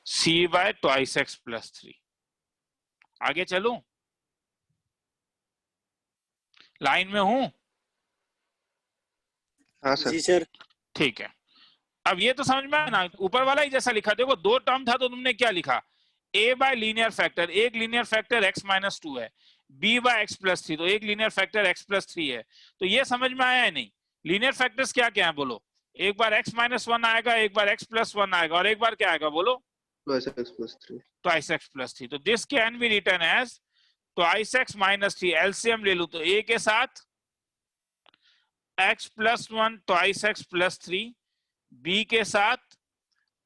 c by twice x plus 3। आगे चलूं? Line में हूं? हाँ जी sir. Sir. ठीक है, अब ये तो समझ में आया ना, ऊपर वाला ही जैसा लिखा। देखो दो टर्म था तो तुमने क्या लिखा, a बाय लीनियर फैक्टर, एक linear factor x minus two है, b by x plus three, तो एक linear factor x plus three है। तो ये समझ में आया है नहीं? लीनियर फैक्टर्स क्या क्या है बोलो? एक बार x माइनस वन आएगा, एक बार x प्लस वन आएगा, और एक बार क्या आएगा बोलो? Twice x plus three. Twice x plus three. तो this can be written as twice x minus three, LCM ले लू तो a के साथ x plus one twice x plus three, b के साथ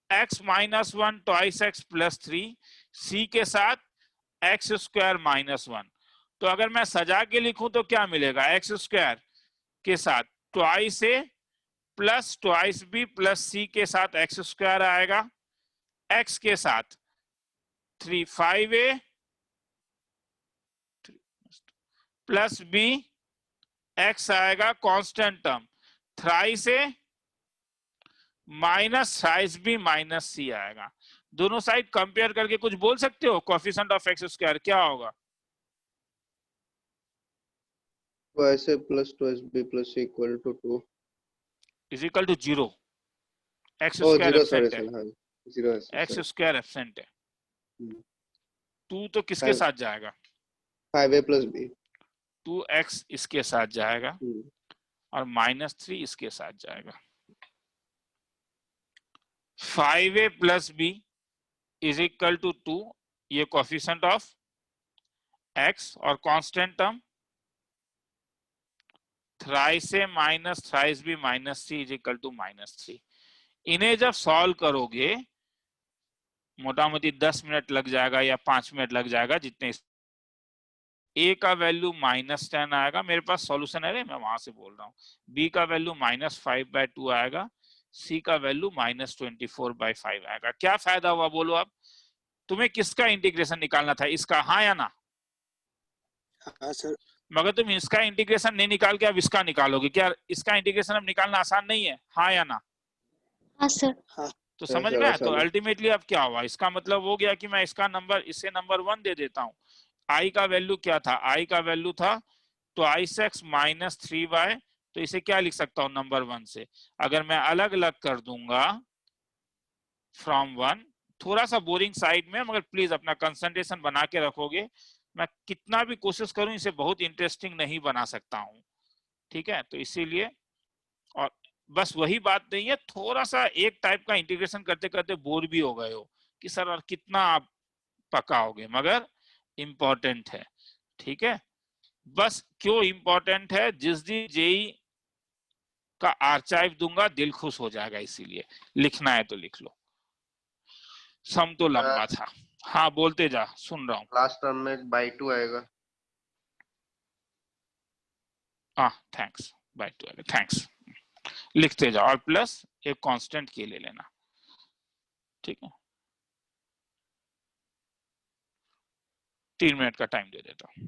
x minus one twice x plus three, c के साथ एक्स स्क्वायर माइनस वन। तो अगर मैं सजा के लिखूं तो क्या मिलेगा? एक्स स्क्वायर के साथ twice a plus twice b plus सी के साथ एक्स स्क्वायर आएगा, एक्स के साथ थ्री फाइव ए प्लस बी एक्स आएगा constant term, thrice a minus thrice b minus c आएगा। दोनों साइड कंपेयर करके कुछ बोल सकते हो? कोएफिशिएंट ऑफ एक्स स्क्वायर क्या होगा? Twice a plus twice b plus c equal to 2 is equal to zero. X ओ स्क्वायर 0 सॉरी एब्सेंट है, सर। हाँ 0 है एक्स सर। स्क्वायर एब्सेंट है। टू तो किसके फाइव साथ जाएगा? 5a plus B. To x इसके साथ जाएगा और माइनस थ्री इसके साथ जाएगा। 5a plus b is equal to 2, ये कोएफिशिएंट ऑफ एक्स और constant term thrice a minus thrice b minus c is equal to minus three. इन्हें जब सॉल्व करोगे मोटा मोटी 10 मिनट लग जाएगा या 5 मिनट लग जाएगा, जितने ए का वैल्यू माइनस 10 आएगा, मेरे पास सॉल्यूशन है रे, मैं वहां से बोल रहा हूँ। बी का वैल्यू माइनस 5/2 आएगा, सी का वैल्यू माइनस 24/5 आएगा। क्या फायदा हुआ बोलो? अब तुम्हें किसका इंटीग्रेशन निकालना था, इसका? हाँ या ना? हाँ सर। मगर तुम इसका इंटीग्रेशन नहीं निकाल के अब इसका निकालोगे, क्या इसका इंटीग्रेशन अब निकालना आसान नहीं है? हाँ या ना? हाँ सर। हाँ तो समझ में आया? तो अल्टीमेटली अब क्या हुआ, इसका मतलब हो गया कि मैं इसका नंबर, इसे नंबर 1 दे देता हूँ। आई का वैल्यू क्या था? आई का वैल्यू था twice x minus three y, तो इसे क्या लिख सकता हूँ नंबर 1 से? अगर मैं अलग अलग कर दूंगा फ्रॉम 1, थोड़ा सा बोरिंग साइड में, मगर प्लीज अपना कंसंट्रेशन बना के रखोगे। मैं कितना भी कोशिश करूं इसे बहुत इंटरेस्टिंग नहीं बना सकता हूं, ठीक है? तो इसीलिए, और बस वही बात नहीं है, थोड़ा सा एक टाइप का इंटीग्रेशन करते करते बोर भी हो गए हो कि सर और कितना आप पकाओगे, मगर इंपॉर्टेंट है, ठीक है? बस क्यों इंपॉर्टेंट है, जिस दिन जेई का आर्चाइव दूंगा दिल खुश हो जाएगा, इसीलिए लिखना है तो लिख लो। सम तो लंबा था। हाँ बोलते जा, सुन रहा हूँ। लास्ट टर्म में बाई 2 आएगा। हाँ थैंक्स, बाय टू आएगा, थैंक्स। लिखते जाओ और प्लस एक कांस्टेंट के ले लेना, ठीक है? 3 मिनट का टाइम दे देता हूँ।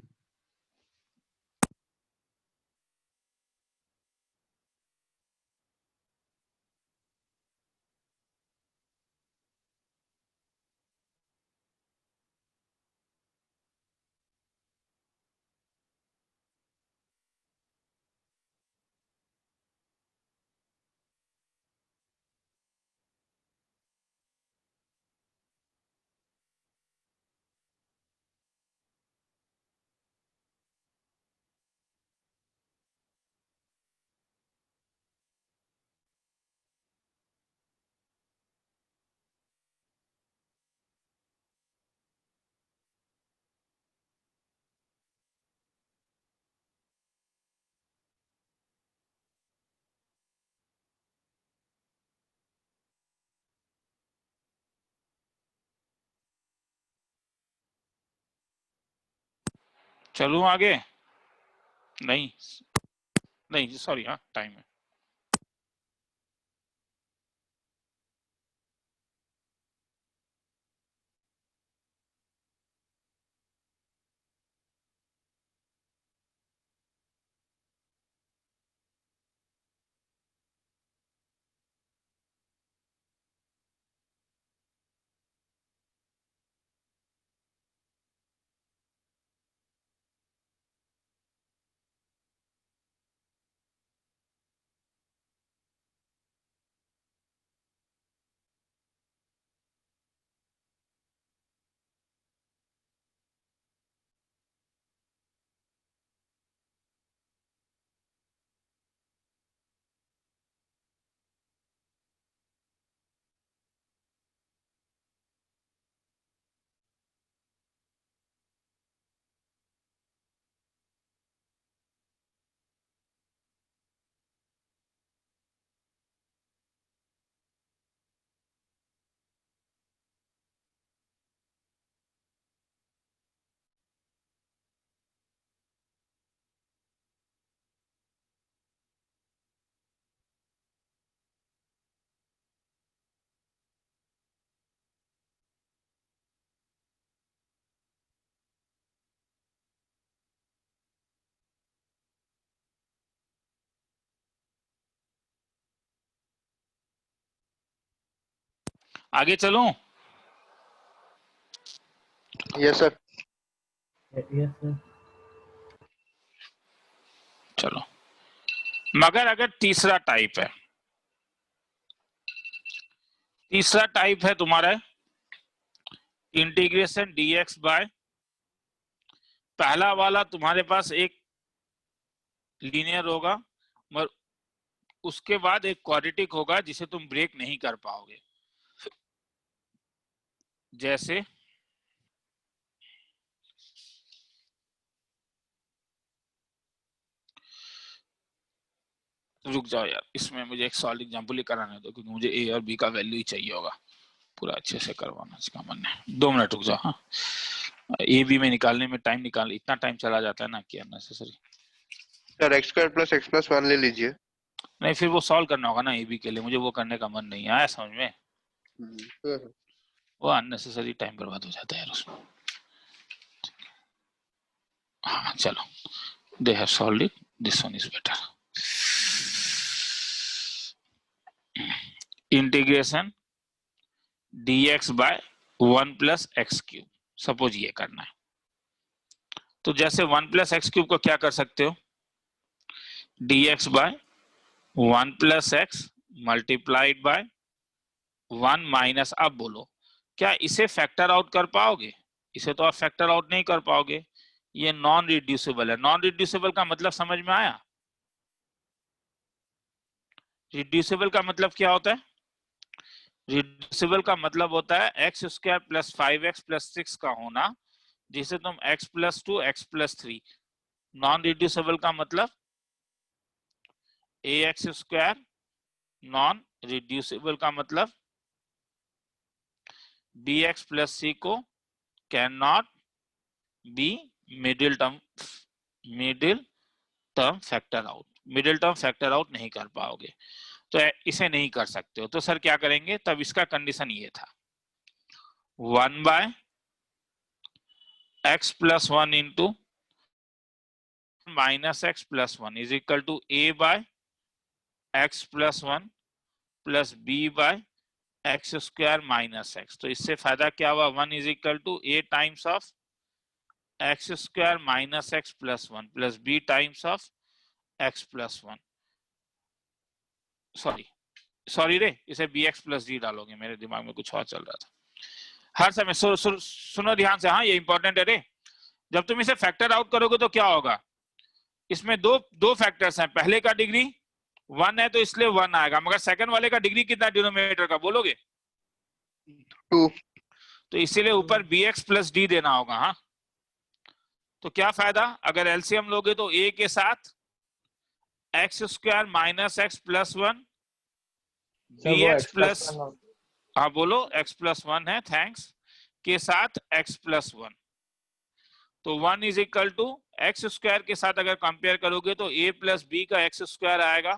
चलूं आगे? नहीं नहीं सॉरी, हाँ टाइम है। आगे चलूं? Yes, sir. Yes, sir. चलो, मगर अगर तीसरा टाइप है, तीसरा टाइप है तुम्हारा इंटीग्रेशन dx बाय, पहला वाला तुम्हारे पास एक लीनियर होगा मगर उसके बाद एक क्वाड्रेटिक होगा जिसे तुम ब्रेक नहीं कर पाओगे। जैसे रुक जाओ यार, इसमें मुझे एक सॉलिड एग्जांपल ही कराने दो क्योंकि मुझे ए और बी का वैल्यू ही चाहिए होगा, पूरा अच्छे से करवाना इसका मन है। 2 मिनट रुक जाओ। हाँ, ए बी में निकालने में टाइम निकाल, इतना टाइम चला जाता है ना कि unnecessary. Sir x square plus x plus 1 ले लीजिए। नहीं, फिर वो सॉल्व करना होगा ना ए बी के लिए, मुझे वो करने का मन नहीं आया समझ में, वो अननेसेसरी टाइम बर्बाद हो जाता है यार उसमें। हाँ चलो, they have solved it, this one is better. Integration dx by 1 plus x cube, suppose ये करना है तो जैसे 1 प्लस एक्स क्यूब को क्या कर सकते हो, dx by 1 plus x multiplied by 1 minus, अब बोलो क्या इसे फैक्टर आउट कर पाओगे? इसे तो आप फैक्टर आउट नहीं कर पाओगे, ये नॉन रिड्यूसिबल है। नॉन रिड्यूसिबल का मतलब समझ में आया? रिड्यूसिबल का मतलब क्या होता है? रिड्यूसिबल का मतलब होता है x square plus 5x plus 6 का होना, जिसे तुम x plus 2 x plus 3। Non reducible का मतलब ax स्क्वायर, नॉन रिड्यूसिबल का मतलब bx प्लस c को can not be middle term factor out, middle term factor out नहीं कर पाओगे, तो इसे नहीं कर सकते हो। तो सर क्या करेंगे? तब इसका कंडीशन ये था 1 by x plus 1 into minus x plus 1 is equal to a by x plus 1 plus b by x square minus x. तो इससे फायदा क्या हुआ? 1 is equal to a times of x square minus x plus 1 plus b times of x plus 1, sorry रे, इसे B x plus D डालोगे, मेरे दिमाग में कुछ और चल रहा था। हर समय सुनो ध्यान से, हाँ ये इंपॉर्टेंट है रे। जब तुम इसे फैक्टर आउट करोगे तो क्या होगा? इसमें दो फैक्टर्स हैं, पहले का डिग्री 1 है तो इसलिए 1 आएगा, मगर सेकंड वाले का डिग्री कितना डिनोमिनेटर का बोलोगे? 2। तो इसीलिए ऊपर bx प्लस डी देना होगा। हाँ, तो क्या फायदा? अगर एलसीएम लोगे तो a के साथ x square minus x plus 1 bx plus, हाँ बोलो x प्लस 1 है, थैंक्स, के साथ x प्लस 1, तो 1 is equal to x square के साथ अगर कंपेयर करोगे तो a प्लस बी का एक्स स्क्वायर आएगा,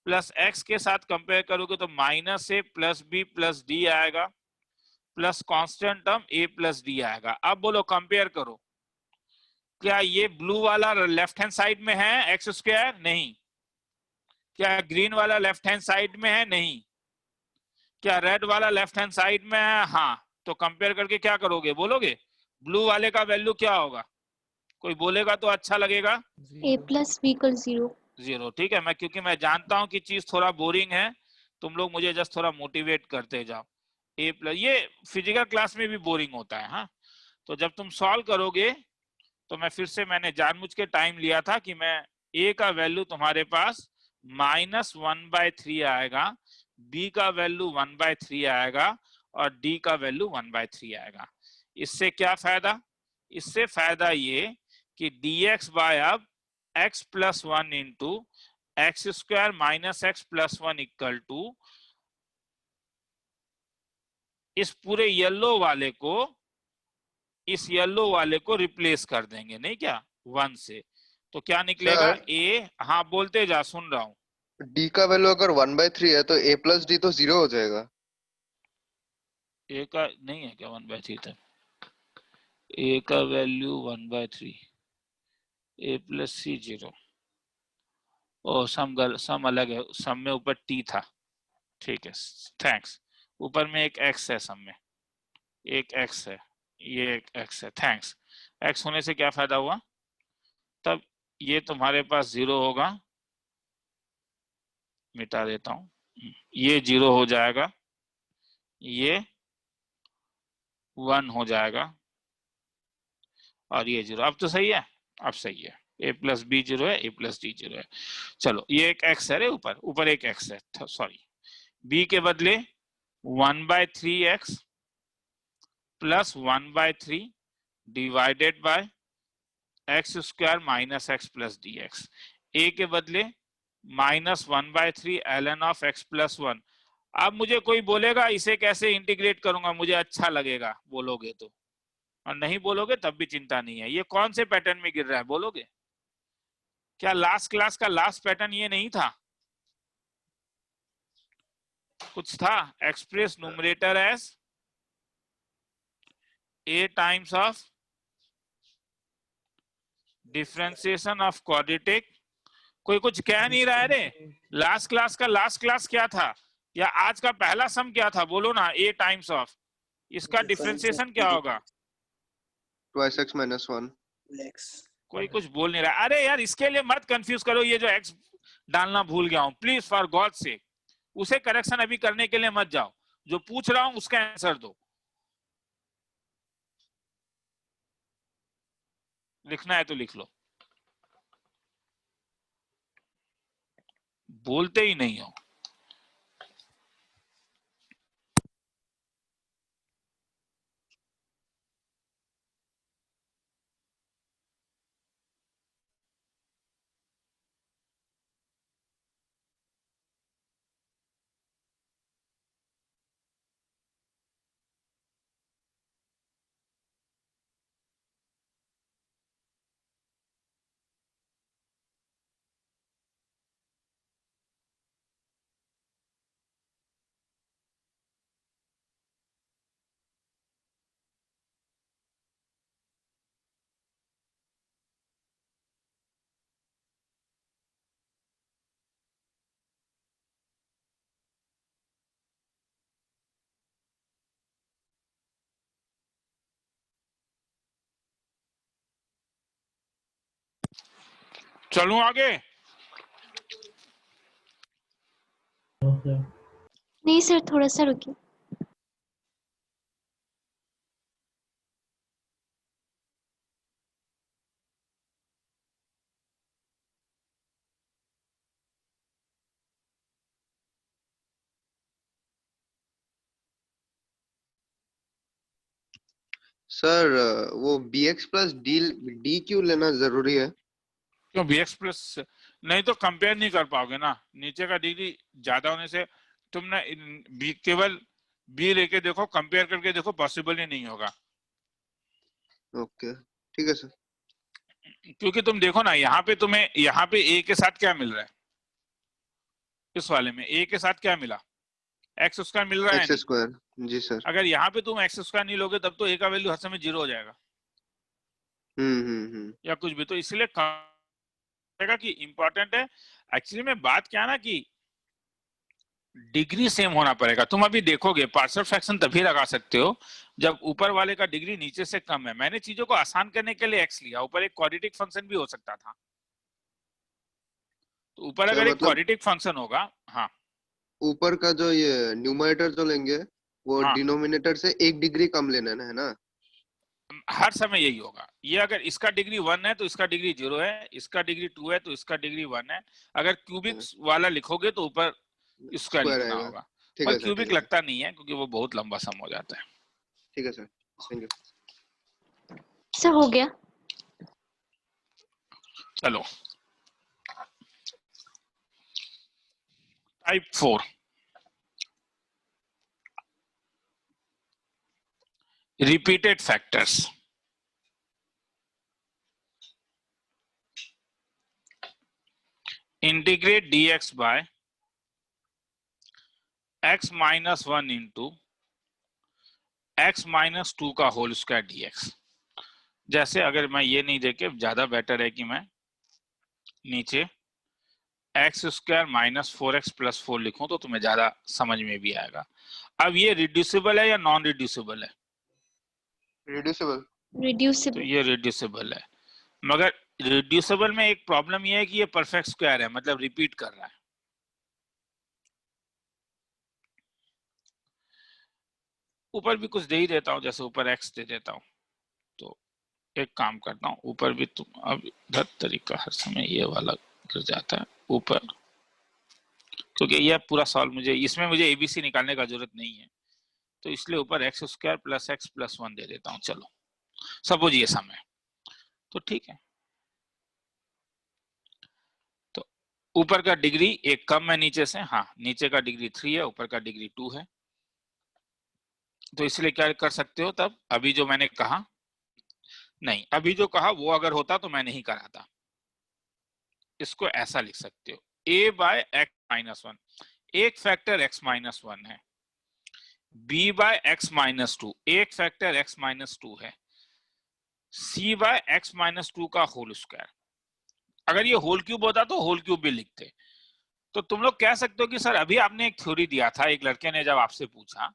प्लस एक्स के साथ कंपेयर करोगे तो minus a plus b plus d आएगा, plus constant term a plus d आएगा। अब बोलो कंपेयर करो, क्या ये ब्लू वाला लेफ्ट हैंड साइड में है एक्स स्क्वायर? नहीं। क्या ग्रीन वाला लेफ्ट हैंड साइड में है? नहीं। क्या रेड वाला लेफ्ट हैंड साइड में है? हाँ। तो कंपेयर करके क्या करोगे, बोलोगे ब्लू वाले का वैल्यू क्या होगा? कोई बोलेगा तो अच्छा लगेगा। a plus b equal 0। 0। ठीक है, क्योंकि मैं जानता हूं कि चीज थोड़ा बोरिंग है, तुम लोग मुझे जस्ट थोड़ा मोटिवेट करते जाओ। a प्लस, ये फिजिकल क्लास में भी बोरिंग होता है। हाँ, तो जब तुम सॉल्व करोगे तो मैं फिर से, मैंने जानबूझ के टाइम लिया था कि मैं a का वैल्यू तुम्हारे पास -1/3 आएगा, b का वैल्यू 1/3 आएगा और d का वैल्यू 1/3 आएगा। इससे क्या फायदा? इससे फायदा ये कि dx बाय अब x plus 1 into x square minus x plus 1 equal to इस पूरे येलो वाले को, इस येलो वाले को रिप्लेस कर देंगे, नहीं क्या, 1 से। तो क्या निकलेगा a, हाँ बोलते जा, सुन रहा हूं। d का वैल्यू अगर 1/3 है तो a प्लस डी तो 0 हो जाएगा। a का नहीं है क्या 1/3 तक? a का वैल्यू 1/3, a प्लस सी 0। ओ सम अलग है, सम में ऊपर t था। ठीक है, थैंक्स। ऊपर में एक x है, सम में एक x है, ये एक x है, थैंक्स। x होने से क्या फायदा हुआ? तब ये तुम्हारे पास 0 होगा, मिटा देता हूं, ये 0 हो जाएगा, ये 1 हो जाएगा और ये 0। अब तो सही है, अब सही है। a प्लस बी 0 है, a प्लस डी 0 है। चलो, ये एक x है रे, ऊपर एक x है, सॉरी। b के बदले 1/3x plus 1/3 divided by x square minus x plus d x. A के बदले -1/3 ln ऑफ x प्लस 1। अब मुझे कोई बोलेगा इसे कैसे इंटीग्रेट करूंगा, मुझे अच्छा लगेगा बोलोगे तो, और नहीं बोलोगे तब भी चिंता नहीं है। ये कौन से पैटर्न में गिर रहा है बोलोगे? क्या लास्ट क्लास का लास्ट पैटर्न ये नहीं था? कुछ था, express numerator as a times of differentiation of quadratic. कोई कुछ कह नहीं रहा है रे। लास्ट क्लास का लास्ट क्लास क्या था, या आज का पहला सम क्या था, बोलो ना। a टाइम्स ऑफ, इसका डिफरेंशिएशन क्या होगा? twice x minus 1। कोई कुछ बोल नहीं रहा। अरे यार, इसके लिए मत कंफ्यूज करो, ये जो x डालना भूल गया हूं, प्लीज फॉर गॉड से उसे करेक्शन अभी करने के लिए मत जाओ, जो पूछ रहा हूं उसका आंसर दो। लिखना है तो लिख लो, बोलते ही नहीं हो। चलूं आगे? नहीं सर, थोड़ा सा रुकिए। सर वो bx प्लस d क्यों लेना जरूरी है? क्यों bx प्लस? नहीं तो कंपेयर नहीं कर पाओगे ना, नीचे का डिग्री ज्यादा होने से। तुमने केवल b लेके देखो, कंपेयर करके देखो, पॉसिबल ही नहीं होगा। ओके। ठीक है सर। क्योंकि तुम देखो ना, यहाँ पे तुम्हें यहाँ पे a के साथ क्या मिल रहा है, इस वाले में a के साथ क्या मिला, एक्स स्क्वायर मिल रहा है एक्स नहीं। स्क्वायर, जी सर। अगर यहाँ पे तुम एक्स स्क्वायर नहीं लोगे तब तो a का वैल्यू हर समय 0 हो जाएगा या कुछ भी, तो इसलिए कहेगा कि इंपॉर्टेंट है। एक्चुअली में बात क्या है ना कि डिग्री सेम होना पड़ेगा। तुम अभी देखोगे पार्शियल फ्रैक्शन तभी लगा सकते हो जब ऊपर वाले का डिग्री नीचे से कम है। मैंने चीजों को आसान करने के लिए एक्स लिया, ऊपर एक क्वाड्रेटिक फंक्शन भी हो सकता था, तो ऊपर अगर एक मतलब क्वाड्रेटिक फंक्शन होगा, हाँ ऊपर का जो ये न्यूमरेटर जो लेंगे वो हाँ डिनोमिनेटर से 1 डिग्री कम लेना है ना। हर समय यही होगा। ये अगर इसका डिग्री 1 है तो इसका डिग्री 0 है, इसका डिग्री 2 है तो इसका डिग्री 1 है। अगर क्यूबिक वाला लिखोगे तो ऊपर स्क्वायर स्क्वायर लिखना आएगा। होगा, ठीक पर है सर, ठीक क्यूबिक है सर। लगता नहीं है क्योंकि वो बहुत लंबा सम हो जाता है। ठीक है सर, थैंक यू। सर हो गया। चलो type 4, repeated factors. Integrate dx by x minus 1 into x minus 2 का होल स्क्वायर dx। जैसे अगर मैं ये नहीं देके, ज्यादा बेटर है कि मैं नीचे x square minus 4x plus 4 लिखूं तो तुम्हें ज्यादा समझ में भी आएगा। अब ये रिड्यूसिबल है या नॉन रिड्यूसिबल है? रिड्यूसिबल। तो रिड्यूसिबल। ये रिड्यूसिबल है, मगर रिड्यूसिबल में एक प्रॉब्लम ये है कि ये परफेक्ट स्क्वायर है, मतलब रिपीट कर रहा है। ऊपर भी कुछ दे ही देता हूं, जैसे ऊपर x दे देता हूं। तो एक काम करता हूं, ऊपर भी तुम अब इधर तरीका हर समय ये वाला गिर जाता है ऊपर, क्योंकि यह पूरा सॉल्व इसमें मुझे एबीसी निकालने का जरूरत नहीं है, तो इसलिए ऊपर x square plus x plus 1 दे देता हूं। चलो सपोज ये सम है, तो ठीक है। तो ऊपर का डिग्री एक कम है नीचे से, हाँ नीचे का डिग्री 3 है, ऊपर का डिग्री 2 है। तो इसलिए क्या कर सकते हो तब, अभी जो मैंने कहा नहीं, अभी जो कहा वो अगर होता तो मैं नहीं कराता। इसको ऐसा लिख सकते हो, a बाय एक्स माइनस 1, एक फैक्टर x माइनस 1 है, b बाय एक्स माइनस 2 एक फैक्टर x माइनस 2 है, c बाय एक्स माइनस 2 का होल स्क्वायर। अगर ये होल क्यूब होता तो होल क्यूब भी लिखते। तो तुम लोग कह सकते हो कि सर अभी आपने एक थ्योरी दिया था, एक लड़के ने जब आपसे पूछा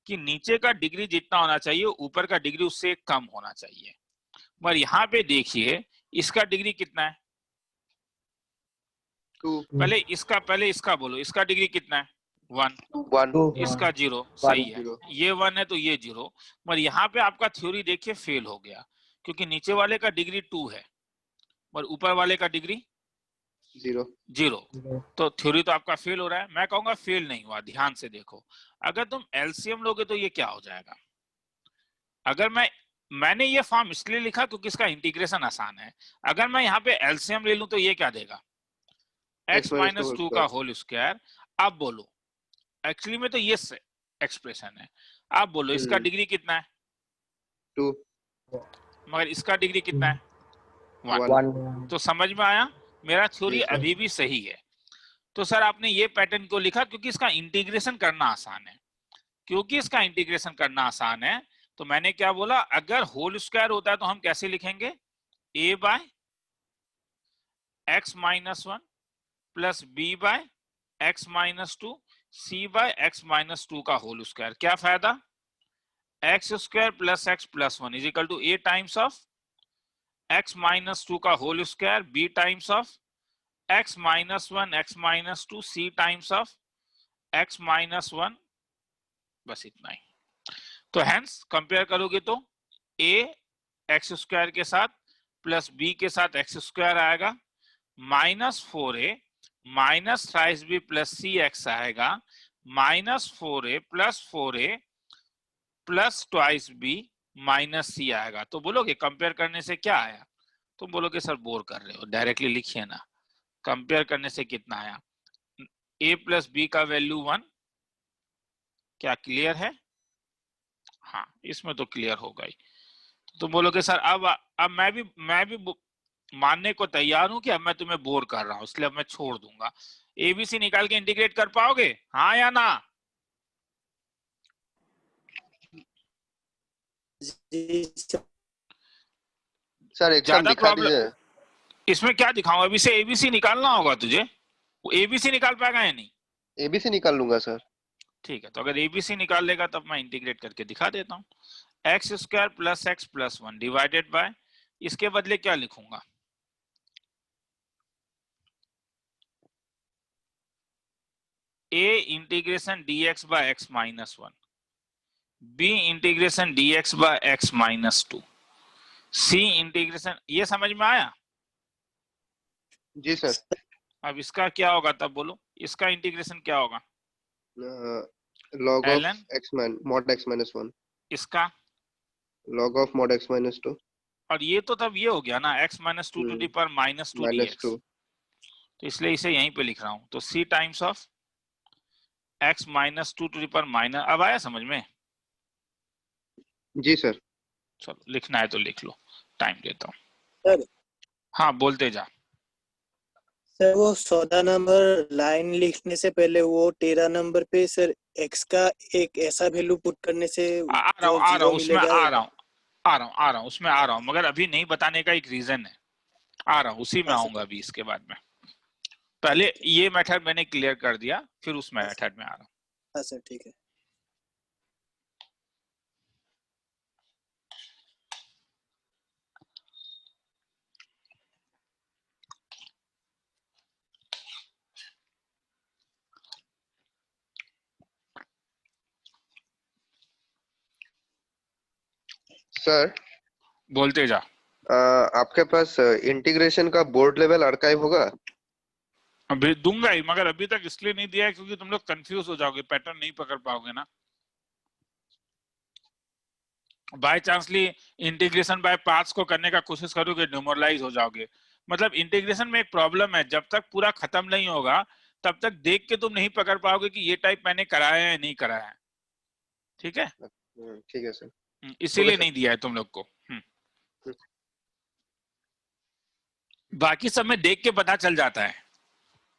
कि नीचे का डिग्री जितना होना चाहिए ऊपर का डिग्री उससे कम होना चाहिए, मगर यहाँ पे देखिए इसका डिग्री कितना है, पहले इसका बोलो, इसका डिग्री कितना है 1, 1 इसका 0, सही है, ये 1 है तो ये 0। मगर यहाँ पे आपका थ्योरी देखिए फेल हो गया, क्योंकि नीचे वाले का डिग्री 2 है और ऊपर वाले का डिग्री 0। तो थ्योरी तो आपका फेल हो रहा है। मैं कहूंगा फेल नहीं हुआ, ध्यान से देखो। अगर तुम एलसीएम लोगे तो ये क्या हो जाएगा, अगर मैंने ये फॉर्म इसलिए लिखा क्योंकि इसका इंटीग्रेशन आसान है। अगर मैं यहाँ पे एलसीएम ले लूं तो ये क्या देगा, x माइनस 2 का होल स्क्वायर। अब बोलो, एक्चुअली में तो ये एक्सप्रेशन है। आप बोलो इसका डिग्री कितना है 2, मगर इसका डिग्री कितना है 1। तो समझ में आया, मेरा थ्योरी अभी भी सही है। तो सर आपने ये पैटर्न क्यों लिखा, क्योंकि इसका इंटीग्रेशन करना आसान है। क्योंकि इसका इंटीग्रेशन करना आसान है तो मैंने क्या बोला, अगर होल स्क्वायर होता है तो हम कैसे लिखेंगे, a by x minus 1 plus b by x minus 2 c by x minus 2 का होल स्क्वायर। क्या फायदा, x square plus x plus 1 is equal to a times of x minus 2 का whole square, b times of x minus 1 x minus 2 c times of x minus 1। बस इतना ही। तो hence compare करोगे तो a x square के साथ plus b के साथ एक्स स्क्वायर आएगा, minus 4a minus thrice b plus c x आएगा, minus 4a plus twice b minus c आएगा। तो बोलोगे कंपेयर करने से क्या आया, तुम बोलोगे सर बोर कर रहे हो, डायरेक्टली लिखिए ना। कंपेयर करने से कितना आया, a प्लस बी का वैल्यू 1। क्या क्लियर है, हाँ इसमें तो क्लियर होगा ही। तुम बोलोगे सर अब मैं भी मानने को तैयार हूं कि अब मैं तुम्हें बोर कर रहा हूं, इसलिए अब मैं छोड़ दूंगा। एबीसी निकाल के इंटीग्रेट कर पाओगे, हाँ या ना? जी सर एक साथ ज्यादा दिखा प्रॉब्लम दीजिए। इसमें क्या दिखाऊं? अभी से एबीसी निकालना होगा तुझे। एबीसी निकाल पाएगा या नहीं? एबीसी निकाल लूंगा सर। ठीक है, तो अगर एबीसी निकाल लेगा तब मैं इंटीग्रेट करके दिखा देता हूँ। X square plus x plus one divided by, इसके बदले क्या लिखूंगा? a integration dx by x minus one, b integration dx by x minus two, c integration, ये समझ में आया? जी सर। अब इसका क्या होगा तब बोलो, इसका इंटीग्रेशन क्या होगा? Log of ln, x mod x minus one, इसका, log of mod x minus two, और ये तो तब ये हो गया ना x minus two to the power minus two minus dx, two. तो इसलिए इसे यहीं पे लिख रहा हूं। तो c times of x minus two to the power minus, अब आया समझ में? जी सर। चलो लिखना है तो लिख लो, टाइम देता हूँ। सर। हाँ बोलते जा। सर वो 14 नंबर लाइन लिखने से पहले वो 13 नंबर पे सर x का एक ऐसा वैल्यू पुट करने से आ जो रहा जीरो हूँ उसमें मिलेगा। आ रहा हूँ उसमें आ रहा हूँ, मगर अभी नहीं बताने का एक रीजन है, आ रहा हूँ उसी में हाँ आऊंगा सर। अभी इसके बाद में। पहले ये मेथड मैंने क्लियर कर दिया, फिर उस मेथड में आ रहा हूँ। हाँ सर ठीक है। सर बोलते जा। आपके पास इंटीग्रेशन का बोर्ड लेवल आर्काइव होगा? अभी दूंगा ही, मगर अभी तक इसलिए नहीं दिया है क्योंकि तुम लोग कंफ्यूज हो जाओगे, पैटर्न नहीं पकड़ पाओगे ना। बाय चांसली इंटीग्रेशन बाय पार्ट्स को करने का कोशिश करोगे, न्यूमरलाइज हो जाओगे। मतलब इंटीग्रेशन में एक प्रॉब्लम है, जब तक पूरा खत्म नहीं होगा तब तक देख के तुम नहीं पकड़ पाओगे कि ये टाइप मैंने कराया है या नहीं कराया है। ठीक है, ठीक है सर। ओके इसीलिए सर। नहीं दिया है तुम लोग को। बाकी सब में देख के पता चल जाता है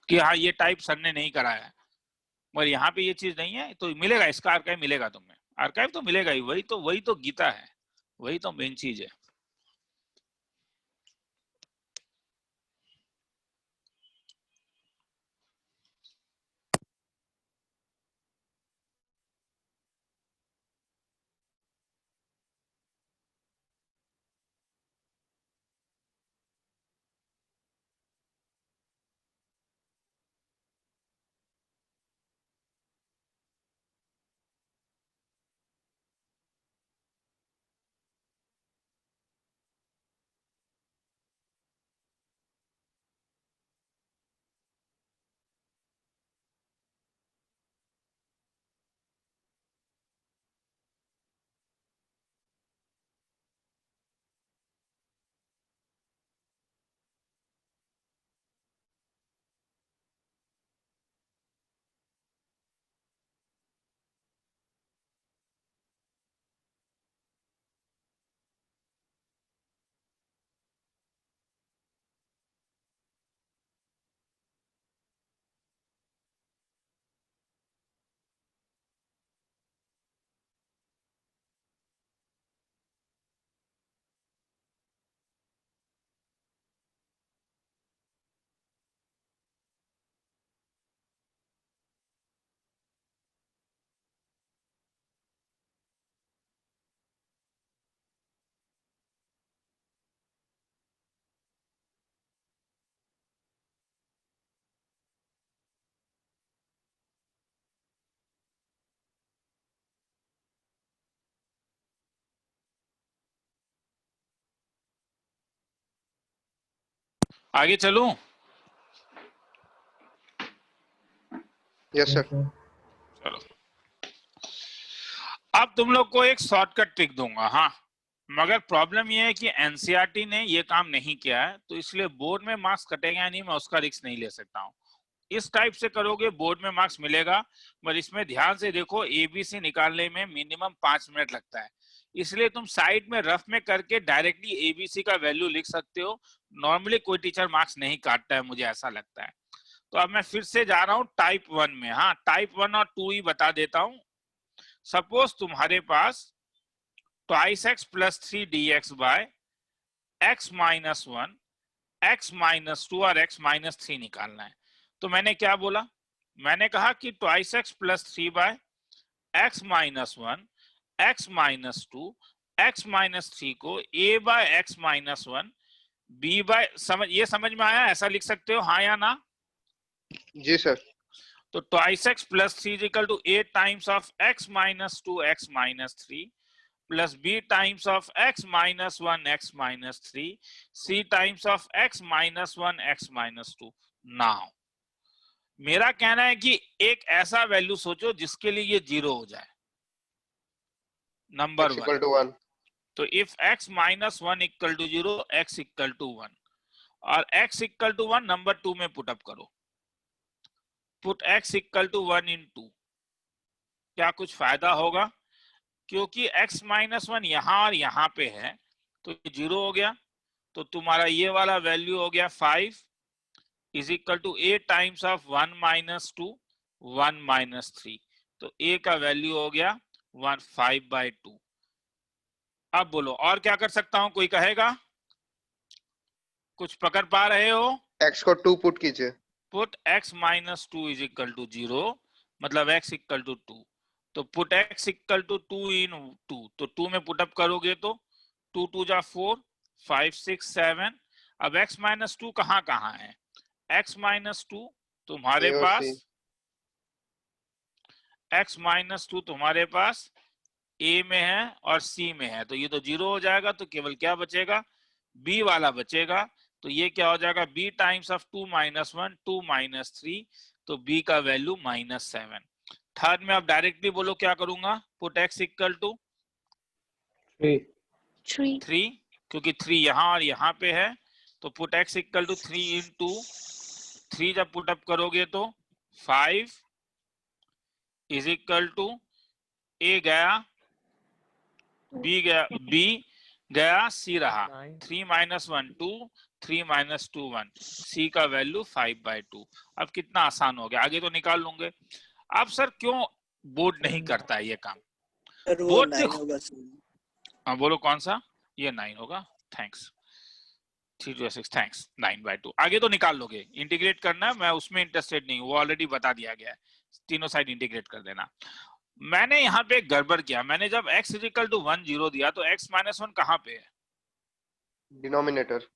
कि हाँ ये टाइप सर ने नहीं कराया है, मगर यहाँ पे ये चीज नहीं है, तो मिलेगा इसका आर्काइव, मिलेगा तुम्हें आर्काइव तो मिलेगा ही। वही तो गीता है, वही तो मेन चीज है। आगे चलूं? Yes Yes, sir. sir. चलो, अब तुम लोग को एक शॉर्टकट ट्रिक दूंगा। हाँ, मगर प्रॉब्लम ये है कि एनसीईआरटी ने ये काम नहीं किया है, तो इसलिए बोर्ड में मार्क्स कटेगा या नहीं मैं उसका रिस्क नहीं ले सकता हूँ। इस टाइप से करोगे बोर्ड में मार्क्स मिलेगा, पर इसमें ध्यान से देखो एबीसी निकालने में मिनिमम 5 मिनट लगता है। इसलिए तुम साइड में रफ में करके डायरेक्टली एबीसी का वैल्यू लिख सकते हो। नॉर्मली कोई टीचर मार्क्स नहीं काटता है, मुझे ऐसा लगता है। तो अब मैं फिर से जा रहा हूं टाइप 1 में। हाँ, टाइप 1 और 2 ही बता देता हूं। सपोज तुम्हारे पास twice x plus 3 dx by x minus 1, x minus 2 और x माइनस 3 निकालना है। तो मैंने क्या बोला, मैंने कहा कि twice x plus 3 by x minus 1, x minus 2, x minus 3 को a by x minus 1, b by, ये समझ में आया? ऐसा लिख सकते हो, हाँ या ना? जी सर। तो twice x plus 3 is equal to a times of x minus 2 x minus 3 plus b times of x minus 1 x minus 3 c times of x minus 1 x minus 2। Now मेरा कहना है कि एक ऐसा वैल्यू सोचो जिसके लिए ये 0 हो जाए। Number x 1, = 1। तो if x minus 1 equal to 0, x equal to 1 और x इक्वल टू 1 नंबर 2 में पुट अप करो। Put x equal to 1 in 2, क्या कुछ फायदा होगा? क्योंकि x माइनस 1 यहां और यहां पे है तो ये 0 हो गया। तो तुम्हारा ये वाला वैल्यू हो गया 5 is equal to a times of 1 minus 2 1 minus 3। तो a का वैल्यू हो गया 5/2। अब बोलो और क्या कर सकता हूं, कोई कहेगा? कुछ पकड़ पा रहे हो? x को 2 पुट कीजिए। Put x minus 2 is equal to 0, मतलब x इक्वल टू 2। तो put x equal to 2 in 2, तो 2 में पुट अप करोगे तो 2 2 जा 4, 5 6 7। अब x माइनस 2 कहाँ कहाँ है? x माइनस 2 तुम्हारे a और पास, c। x माइनस 2 तुम्हारे पास a में है और c में है, तो ये तो 0 हो जाएगा। तो केवल क्या बचेगा? b वाला बचेगा। तो ये क्या हो जाएगा? b times of 2 minus 1 2 minus 3, तो b का वैल्यू -7। थर्ड में अब डायरेक्टली बोलो क्या करूंगा? पुट x इक्वल टू 3 3, क्योंकि 3 यहाँ और यहाँ पे है। तो put x equal to 3 into 3 जब पुट अप करोगे तो 5 इज इक्वल टू a गया, b गया, c रहा। 3 माइनस 1 2, 3 माइनस 2 1, c का वैल्यू 5/2। अब कितना आसान हो गया, आगे तो निकाल लूंगे। अब सर क्यों बोर्ड नहीं करता है ये काम? सर वो बोर्ड 9 देखो, होगा सर। हाँ बोलो कौन सा? ये 9 होगा। थैंक्स। 3 to 6, thanks. 9/2 आगे तो निकाल लोगे। इंटीग्रेट करना है, मैं उसमें इंटरेस्टेड नहीं हूँ, वो ऑलरेडी बता दिया गया है। तीनों साइड इंटीग्रेट कर देना। मैंने यहाँ पे गड़बड़ किया, मैंने जब x इज इक्वल टू 1 0 दिया तो x माइनस 1 कहाँ पे है? डिनोमिनेटर।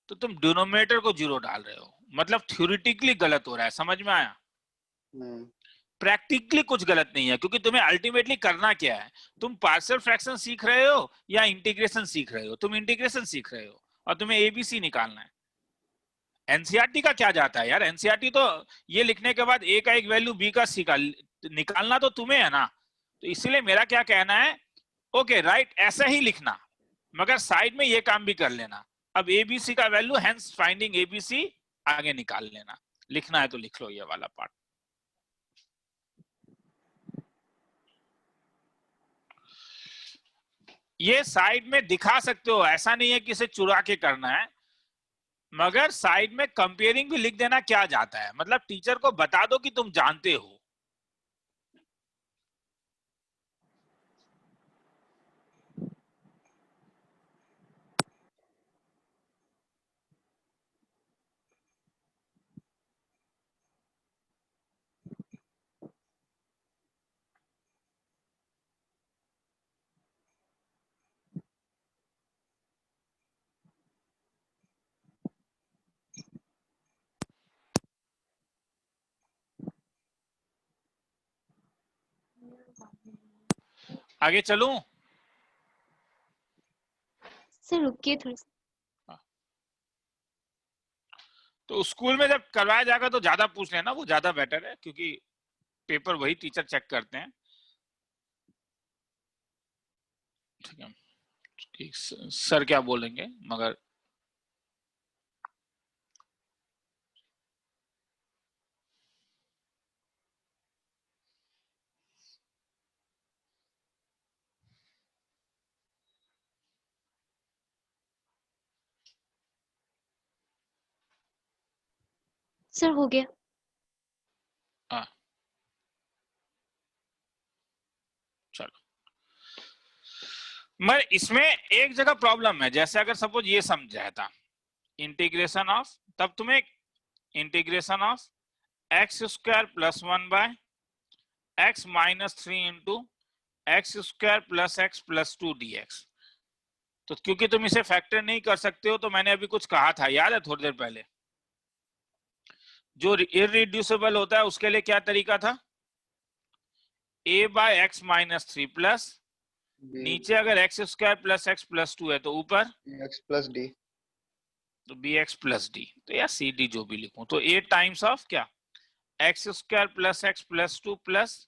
तो तुम डिनोमिनेटर को 0 डाल रहे हो, मतलब थ्योरेटिकली गलत हो रहा है। समझ में आया? प्रैक्टिकली कुछ गलत नहीं है, क्योंकि तुम्हें अल्टीमेटली करना क्या है? तुम पार्शियल फ्रैक्शन सीख रहे हो या इंटीग्रेशन सीख रहे हो? तुम इंटीग्रेशन सीख रहे हो और तुम्हें एबीसी निकालना है। एनसीईआरटी का क्या जाता है यार? एनसीईआरटी तो ये लिखने के बाद ए का एक वैल्यू बी का सी का निकालना तो तुम्हें है ना। तो इसलिए मेरा क्या कहना है, ओके राइट, ऐसा ही लिखना, मगर साइड में ये काम भी कर लेना। अब एबीसी का वैल्यू, हेंस फाइंडिंग एबीसी, आगे निकाल लेना। लिखना है तो लिख लो ये वाला पार्ट। ये साइड में दिखा सकते हो, ऐसा नहीं है कि इसे चुरा के करना है, मगर साइड में कंपेयरिंग भी लिख देना क्या जाता है, मतलब टीचर को बता दो कि तुम जानते हो। आगे चलूं? सर रुकिए थोड़ी सी। तो स्कूल में जब करवाया जाएगा तो ज्यादा पूछ लेना, वो ज्यादा बेटर है, क्योंकि पेपर वही टीचर चेक करते हैं। ठीक है, सर क्या बोलेंगे, मगर सर हो गया। चलो, मगर इसमें एक जगह प्रॉब्लम है। जैसे अगर सपोज ये समझाया था इंटीग्रेशन ऑफ, तब तुम्हें integration of x square plus 1 by x minus 3 into x square plus x plus 2 dx। तो क्योंकि तुम इसे फैक्टर नहीं कर सकते हो, तो मैंने अभी कुछ कहा था, याद है थोड़ी देर पहले, जो इररिड्यूसिबल होता है उसके लिए क्या तरीका था, a by x minus 3 plus, नीचे अगर x square plus x plus 2 है तो ऊपर एक्स प्लस डी, तो बी एक्स प्लस डी, तो या सी डी जो भी लिखूं, तो ए टाइम्स ऑफ क्या, x square plus x plus 2 plus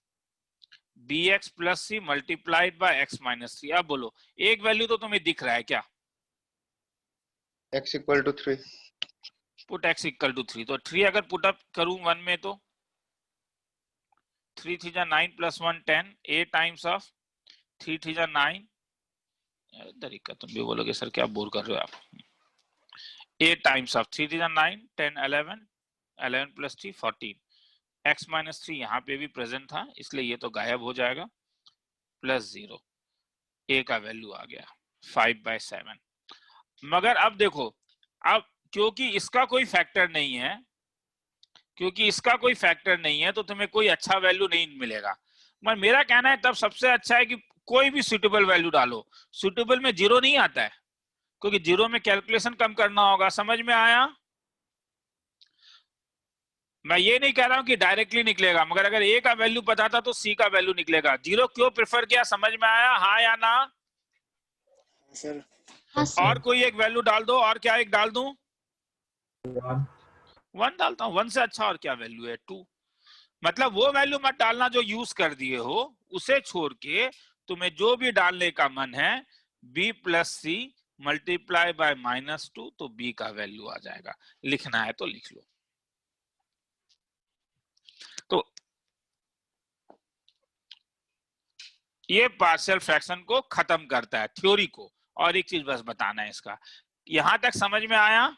b x plus c multiplied by x minus 3। अब बोलो, एक वैल्यू तो तुम्हें दिख रहा है क्या, x equal to 3, put x equal to 3। तो 3 अगर पुट अप करूं 1 में तो 3 3 जा 9 प्लस 1 10, ए टाइम्स ऑफ 3 3 जा 9, तरीका तुम भी बोलोगे सर क्या बोर कर रहे हो आप, ए टाइम्स ऑफ 3 3 जा 9 10 11 11 प्लस 3 14, एक्स माइनस 3 यहाँ पे भी प्रेजेंट था इसलिए ये तो गायब हो जाएगा, प्लस 0, ए का वैल्यू आ गया 5/7। मगर अब देखो, अब क्योंकि इसका कोई फैक्टर नहीं है, क्योंकि इसका कोई फैक्टर नहीं है तो तुम्हें कोई अच्छा वैल्यू नहीं मिलेगा। मगर मेरा कहना है तब सबसे अच्छा है कि कोई भी सुटेबल वैल्यू डालो। सुटेबल में जीरो नहीं आता है, क्योंकि जीरो में कैलकुलेशन कम करना होगा। समझ में आया? मैं ये नहीं कह रहा हूं कि डायरेक्टली निकलेगा, मगर अगर ए का वैल्यू पता था तो सी का वैल्यू निकलेगा। जीरो क्यों प्रेफर किया, समझ में आया? हाँ या ना? सर हाँ और सर। कोई एक वैल्यू डाल दो, और क्या एक डाल दूं? 1 डालता हूं, 1 से अच्छा और क्या वैल्यू है, 2। मतलब वो वैल्यू मत डालना जो यूज कर दिए हो, उसे छोड़ के तुम्हें जो भी डालने का मन है, b plus c multiply by -2, तो b का वैल्यू आ जाएगा। लिखना है तो लिख लो। तो ये पार्शियल फ्रैक्शन को खत्म करता है, थ्योरी को। और एक चीज बस बताना है इसका, यहां तक समझ में आया?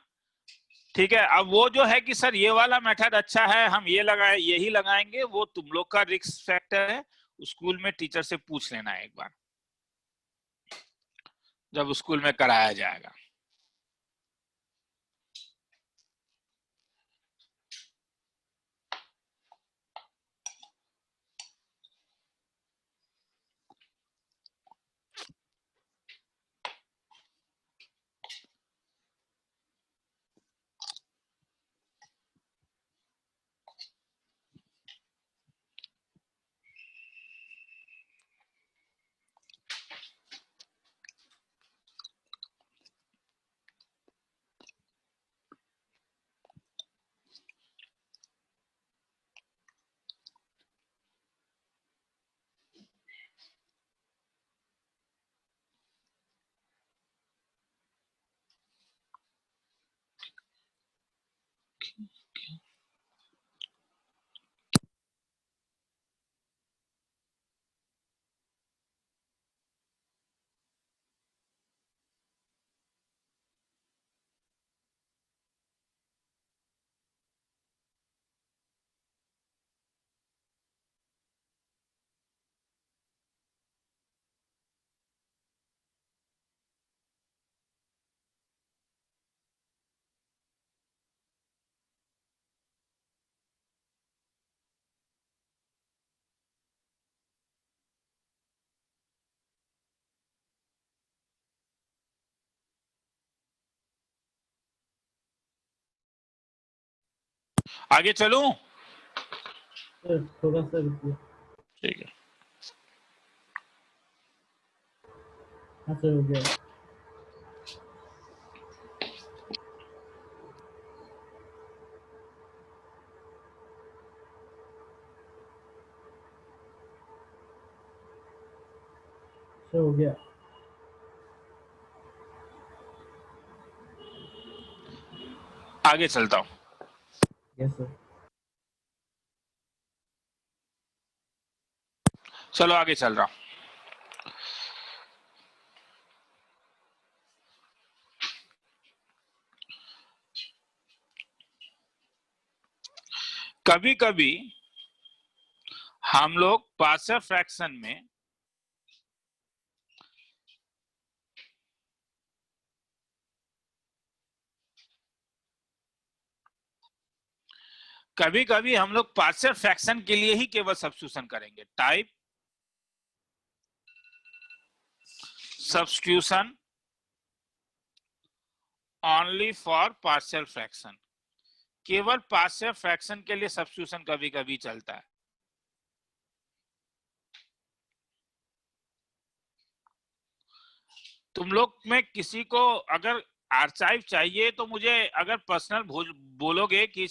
ठीक है। अब वो जो है कि सर ये वाला मेथड अच्छा है, हम ये लगाए यही लगाएंगे, वो तुम लोग का रिस्क फैक्टर है। स्कूल में टीचर से पूछ लेना एक बार, जब स्कूल में कराया जाएगा। आगे चलूं? सर थोड़ा सा रुकिए। ठीक है। हाँ सर हो गया। सर हो गया। आगे चलता हूं। Yes sir. चलो आगे चल रहा हूं। कभी कभी हम लोग पार्शियल फ्रैक्शन में पार्शियल फ्रैक्शन के लिए ही केवल सब्स्टिट्यूशन करेंगे। Type substitution only for partial fraction, केवल पार्शियल फ्रैक्शन के लिए सब्स्टिट्यूशन कभी कभी चलता है। तुम लोग में किसी को अगर आर्चाइव चाहिए तो मुझे अगर पर्सनल बोलोगे कि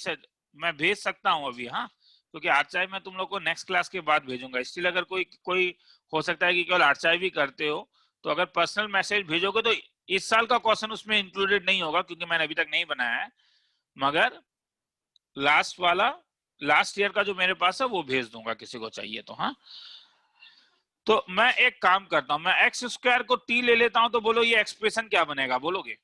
मैं भेज सकता हूं अभी, हाँ, क्योंकि आर्चाइव मैं तुम लोग को नेक्स्ट क्लास के बाद भेजूंगा। स्टिल अगर कोई हो सकता है कि केवल आर्चाइव ही करते हो, तो अगर पर्सनल मैसेज भेजोगे तो इस साल का क्वेश्चन उसमें इंक्लूडेड नहीं होगा, क्योंकि मैंने अभी तक नहीं बनाया है, मगर लास्ट ईयर का जो मेरे पास है वो भेज दूंगा किसी को चाहिए तो। हाँ, तो मैं एक काम करता हूं, मैं एक्स स्क्वायर को टी ले लेता हूं, तो बोलो ये एक्सप्रेशन क्या बनेगा, बोलोगे?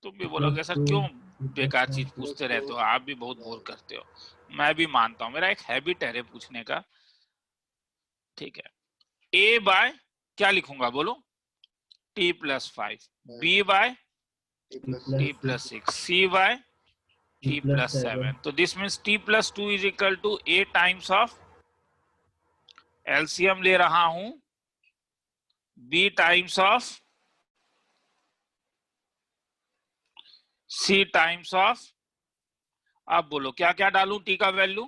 तुम भी बोलोगे सर क्यों बेकार चीज पूछते रहते हो, आप भी बहुत बोर करते हो। मैं भी मानता हूं, मेरा एक हैबिट है पूछने का। ठीक है, ए बाय क्या लिखूंगा बोलो? T plus 5, b by t plus 6, c by t plus 7। तो this means t plus 2 is equal to a times of, LCM ले रहा हूं, b times of c times of, अब बोलो क्या क्या डालूं टी का वैल्यू?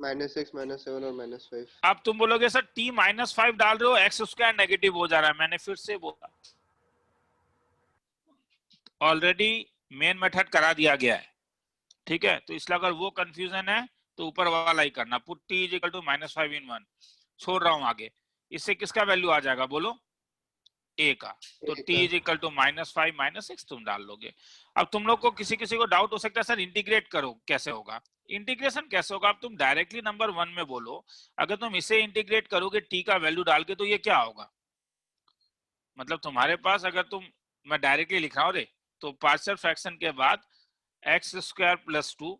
-6, -7 और -5। अब तुम बोलोगे सर टी -5 डाल रहे हो, एक्स स्क्वायर नेगेटिव हो जा रहा है। मैंने फिर से बोला, ऑलरेडी मेन मेथड करा दिया गया है, ठीक है? तो इसलिए अगर वो कंफ्यूजन है तो ऊपर वाला ही करना, put t is equal to -5 in 1, छोड़ रहा हूं आगे। इससे किसका वैल्यू आ जाएगा बोलो? ए का। तो टी इज इक्वल टू -5 -6 तुम डाल लोगे। अब तुम लोग को किसी किसी को डाउट हो सकता है सर इंटीग्रेट करो कैसे होगा? इंटीग्रेशन कैसे होगा? अब तुम डायरेक्टली नंबर 1 में बोलो, अगर तुम इसे इंटीग्रेट करोगे टी का वैल्यू डाल के, तो ये क्या होगा? मतलब तुम्हारे पास अगर मैं डायरेक्टली लिख रहा हूं रे, तो पार्शियल फ्रैक्शन के बाद x square plus 2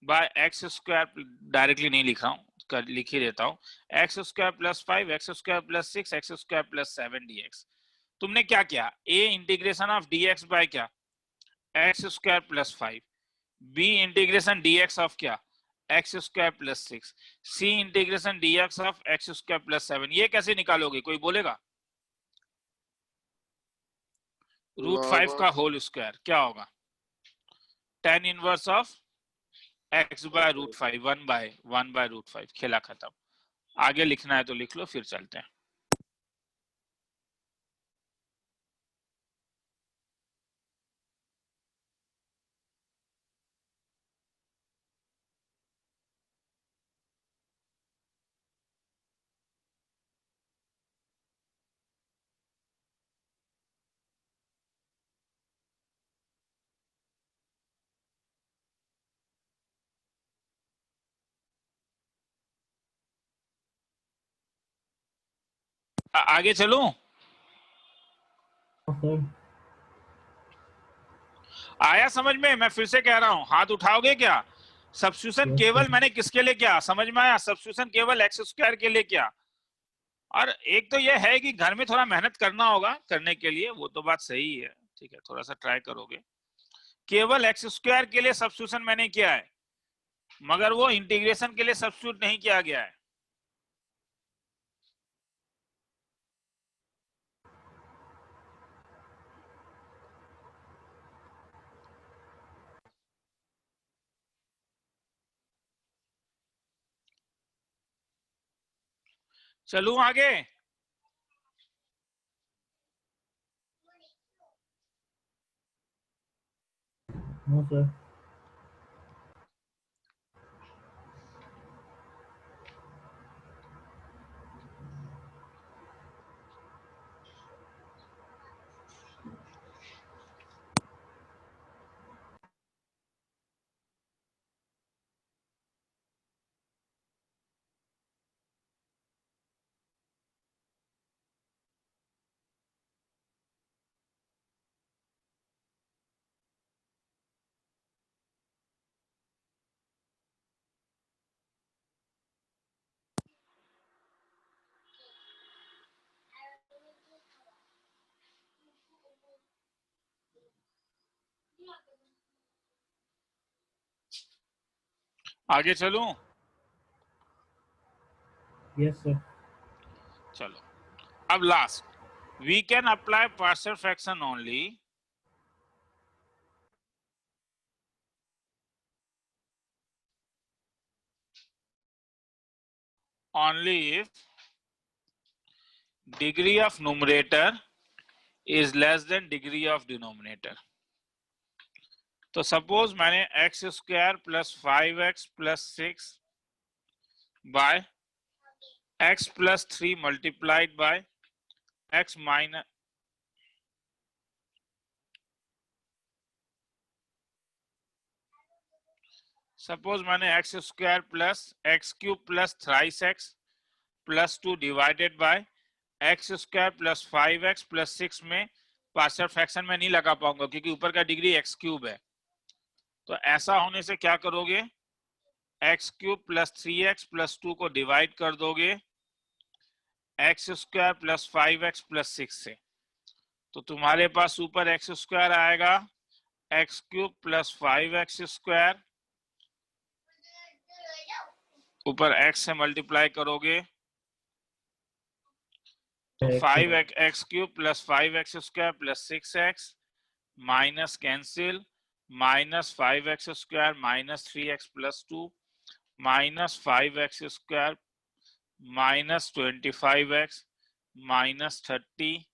by x square, directly नहीं लिख रहा हूं, लिख ही देता हूं, x square plus 5 x square plus 6 x square plus 7 dx। तुमने क्या किया? A integration of dx by क्या? X square plus 5, B integration dx of क्या? X square plus 6, C integration dx of x square plus 7। ये कैसे निकालोगे, कोई बोलेगा? √5 का होल स्क्वायर क्या होगा? tan inverse of x by √5, 1/√5। खेला खत्म। आगे लिखना है तो लिख लो, फिर चलते हैं। आगे चलूं? हाँ सर। आया समझ में? मैं फिर से कह रहा हूं, हाथ उठाओगे क्या? सब्स्टिट्यूशन Yes, केवल sir. मैंने किसके लिए किया, समझ में आया? सब्स्टिट्यूशन केवल एक्स स्क्वायर के लिए किया। और एक तो यह है कि घर में थोड़ा मेहनत करना होगा करने के लिए, वो तो बात सही है, ठीक है, थोड़ा सा ट्राई करोगे। केवल एक्स स्क्वायर के लिए सब्स्टिट्यूशन मैंने किया है, मगर वो इंटीग्रेशन के लिए सब्स्टिट्यूट नहीं किया गया है। चलूं आगे? हाँ सर। आगे चलूं? Yes, sir. चलो, अब last, we can apply partial fraction only if degree of numerator is less than degree of denominator. तो सपोज मैंने x square plus 5x plus 6 by x plus 3 multiplied by x minus, suppose मैंने x square plus x cube plus thrice x plus 2 divided by x square plus 5x plus 6 में partial fraction में नहीं लगा पाऊंगा क्योंकि ऊपर का degree x cube है। तो ऐसा होने से क्या करोगे, x cube plus 3x plus 2 को डिवाइड कर दोगे x square plus 5x plus 6 से, तो तुम्हारे पास ऊपर एक्स स्क्वायर आएगा, x cube plus 5x square, ऊपर x से मल्टीप्लाई करोगे तो 5x cube plus 5x square plus 6x minus cancel, minus 5x square minus 3x plus 2 minus 5x square minus 25x minus 30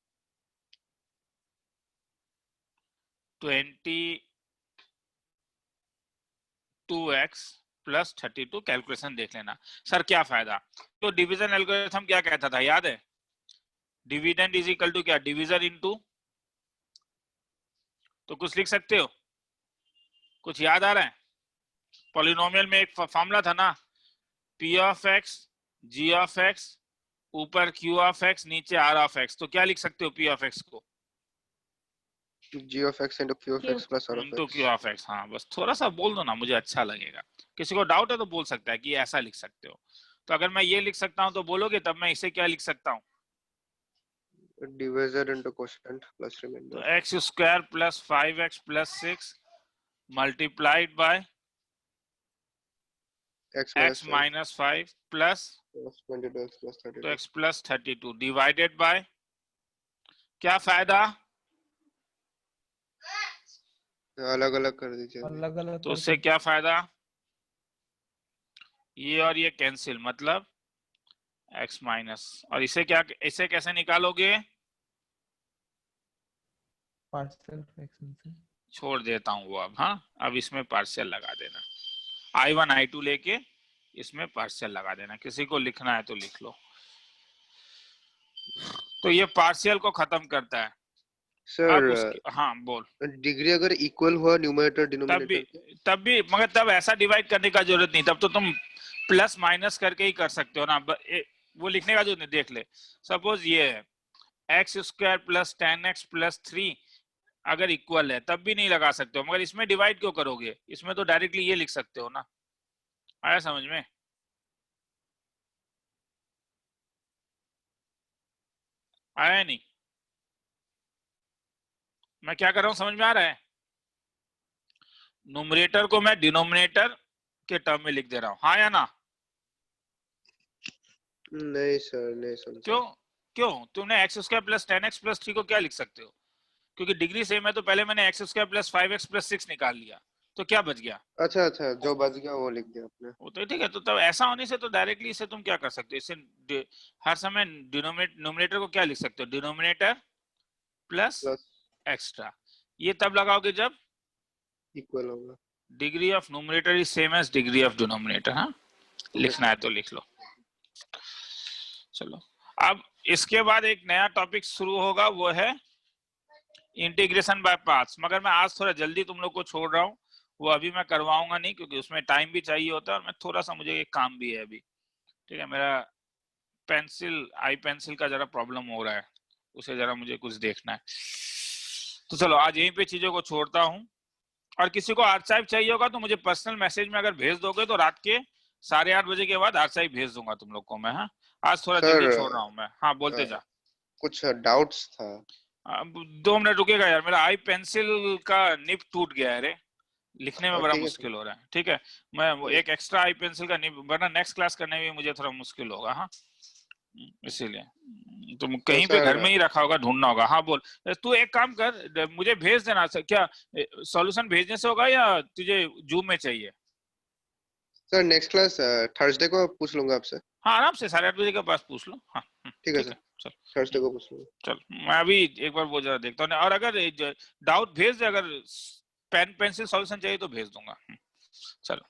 22x plus 32। Calculation देख लेना। Sir क्या फायदा, तो division algorithm क्या कहता था याद है, डिविडेंड इज इक्वल टू क्या, डिवीजन इनटू, तो कुछ लिख सकते हो, कुछ याद आ रहा है? पॉलिनोमियल में एक फॉर्मूला था ना, p of x g of x ऊपर q ऑफ x नीचे r ऑफ x, तो क्या लिख सकते हो p ऑफ x को, g of x into q of x plus r of into x. q of x। हाँ बस थोड़ा सा बोल दो ना, मुझे अच्छा लगेगा। किसी को डाउट है तो बोल सकता है कि ऐसा लिख सकते हो। तो अगर मैं ये लिख सकता हूँ तो बोलोगे, तब मैं इसे क्या लिख सकता हूँ, divisor into quotient plus तो remainder. X square plus 5x plus 6 multiplied by x x minus 5 plus, plus 22 plus तो 32. x प्लस 32 डिवाइडेड बाय, क्या फायदा, अलग अलग कर दीजिए। अलग अलग तो उससे क्या फायदा, ये और ये कैंसिल, मतलब x माइनस, और इसे क्या, इसे कैसे निकालोगे, पार्शियल फ्रैक्शन से छोड़ देता हूँ वो अब। हाँ अब इसमें पार्शियल लगा देना, I1 I2 लेके इसमें पार्शियल लगा देना, किसी को लिखना है तो लिख लो। तो ये पार्शियल को खत्म करता है। सर हाँ बोल, डिग्री अगर इक्वल हुआ न्यूमरेटर डिनोमिनेटर तब भी मगर तब ऐसा डिवाइड करने का जरूरत नहीं, तब तो तुम प्लस माइनस करके ही कर सकते हो ना, वो लिखने का जरूरत नहीं। देख ले, सपोज ये है x square plus 10x plus 3 अगर इक्वल है तब भी नहीं लगा सकते हो, मगर इसमें डिवाइड क्यों करोगे, इसमें तो डायरेक्टली ये लिख सकते हो ना। आया समझ में? आया नहीं? मैं क्या कर रहा हूं, समझ में आ रहा है? न्यूमरेटर को मैं डिनोमिनेटर के टर्म में लिख दे रहा हूं, हाँ या ना? नहीं सर नहीं समझा। क्यों क्यों, तुमने x square plus 10x plus 3 को क्या लिख सकते हो, क्योंकि डिग्री सेम है तो पहले मैंने x square plus 5x plus 6 निकाल लिया, तो क्या बच गया, अच्छा अच्छा जो बच गया वो लिख दिया आपने। वो तो ठीक है। तो तब ऐसा होने से तो डायरेक्टली इसे तुम क्या कर सकते हो, इसे हर समय डिनोमिनेटर को क्या लिख सकते हो, डिनोमिनेटर प्लस प्लस एक्स्ट्रा, ये तब लगाओगे जब इक्वल होगा। Degree of numerator is same as degree of denominator. हाँ लिखना है तो लिख लो। चलो अब इसके बाद एक नया टॉपिक शुरू होगा, वो है इंटीग्रेशन बाय पार्ट्स, मगर मैं आज थोड़ा जल्दी तुम लोग को छोड़ रहा हूँ, वो अभी मैं करवाऊंगा नहीं क्योंकि उसमें टाइम भी चाहिए होता है और मैं थोड़ा सा, मुझे एक काम भी है अभी, ठीक है, मेरा आई पेंसिल का जरा प्रॉब्लम हो रहा है, उसे जरा मुझे कुछ देखना है। तो चलो आज यहीं पे चीजों को छोड़ता हूँ, और किसी को आर्काइव चाहिए होगा तो मुझे पर्सनल मैसेज में अगर भेज दोगे तो रात के 8:30 बजे के बाद आर्काइव भेज दूंगा तुम लोग को मैं। हाँ आज थोड़ा जल्दी छोड़ रहा हूँ मैं। हाँ बोलते जा। कुछ डाउट्स था। 2 मिनट रुकेगा यार, मेरा आई पेंसिल का निब टूट गया है रे, लिखने में हाँ, बड़ा ठीक है मुश्किल हो रहा है। ठीक है, मैं वो ठीक है। एक एक्स्ट्रा आई पेंसिल का नहीं, वरना नेक्स्ट क्लास करने में मुझे थोड़ा मुश्किल होगा। हाँ, इसीलिए तुम तो कहीं पे घर सर में ही रखा होगा, ढूंढना होगा। हाँ बोल, तू एक काम कर, मुझे भेज देना। क्या सॉल्यूशन भेजने से होगा या तुझे जूम में चाहिए? सर नेक्स्ट क्लास थर्सडे को पूछ लूंगा आपसे। हाँ, आराम से 8:30 के पास पूछ लो। हाँ, ठीक है ठीक सर, है, चल। थर्सडे को पूछ लूंगा। चल, मैं अभी एक बार वो जरा देखता हूँ, और अगर डाउट भेज दे, अगर पेन पेंसिल सॉल्यूशन चाहिए तो भेज दूंगा। चलो।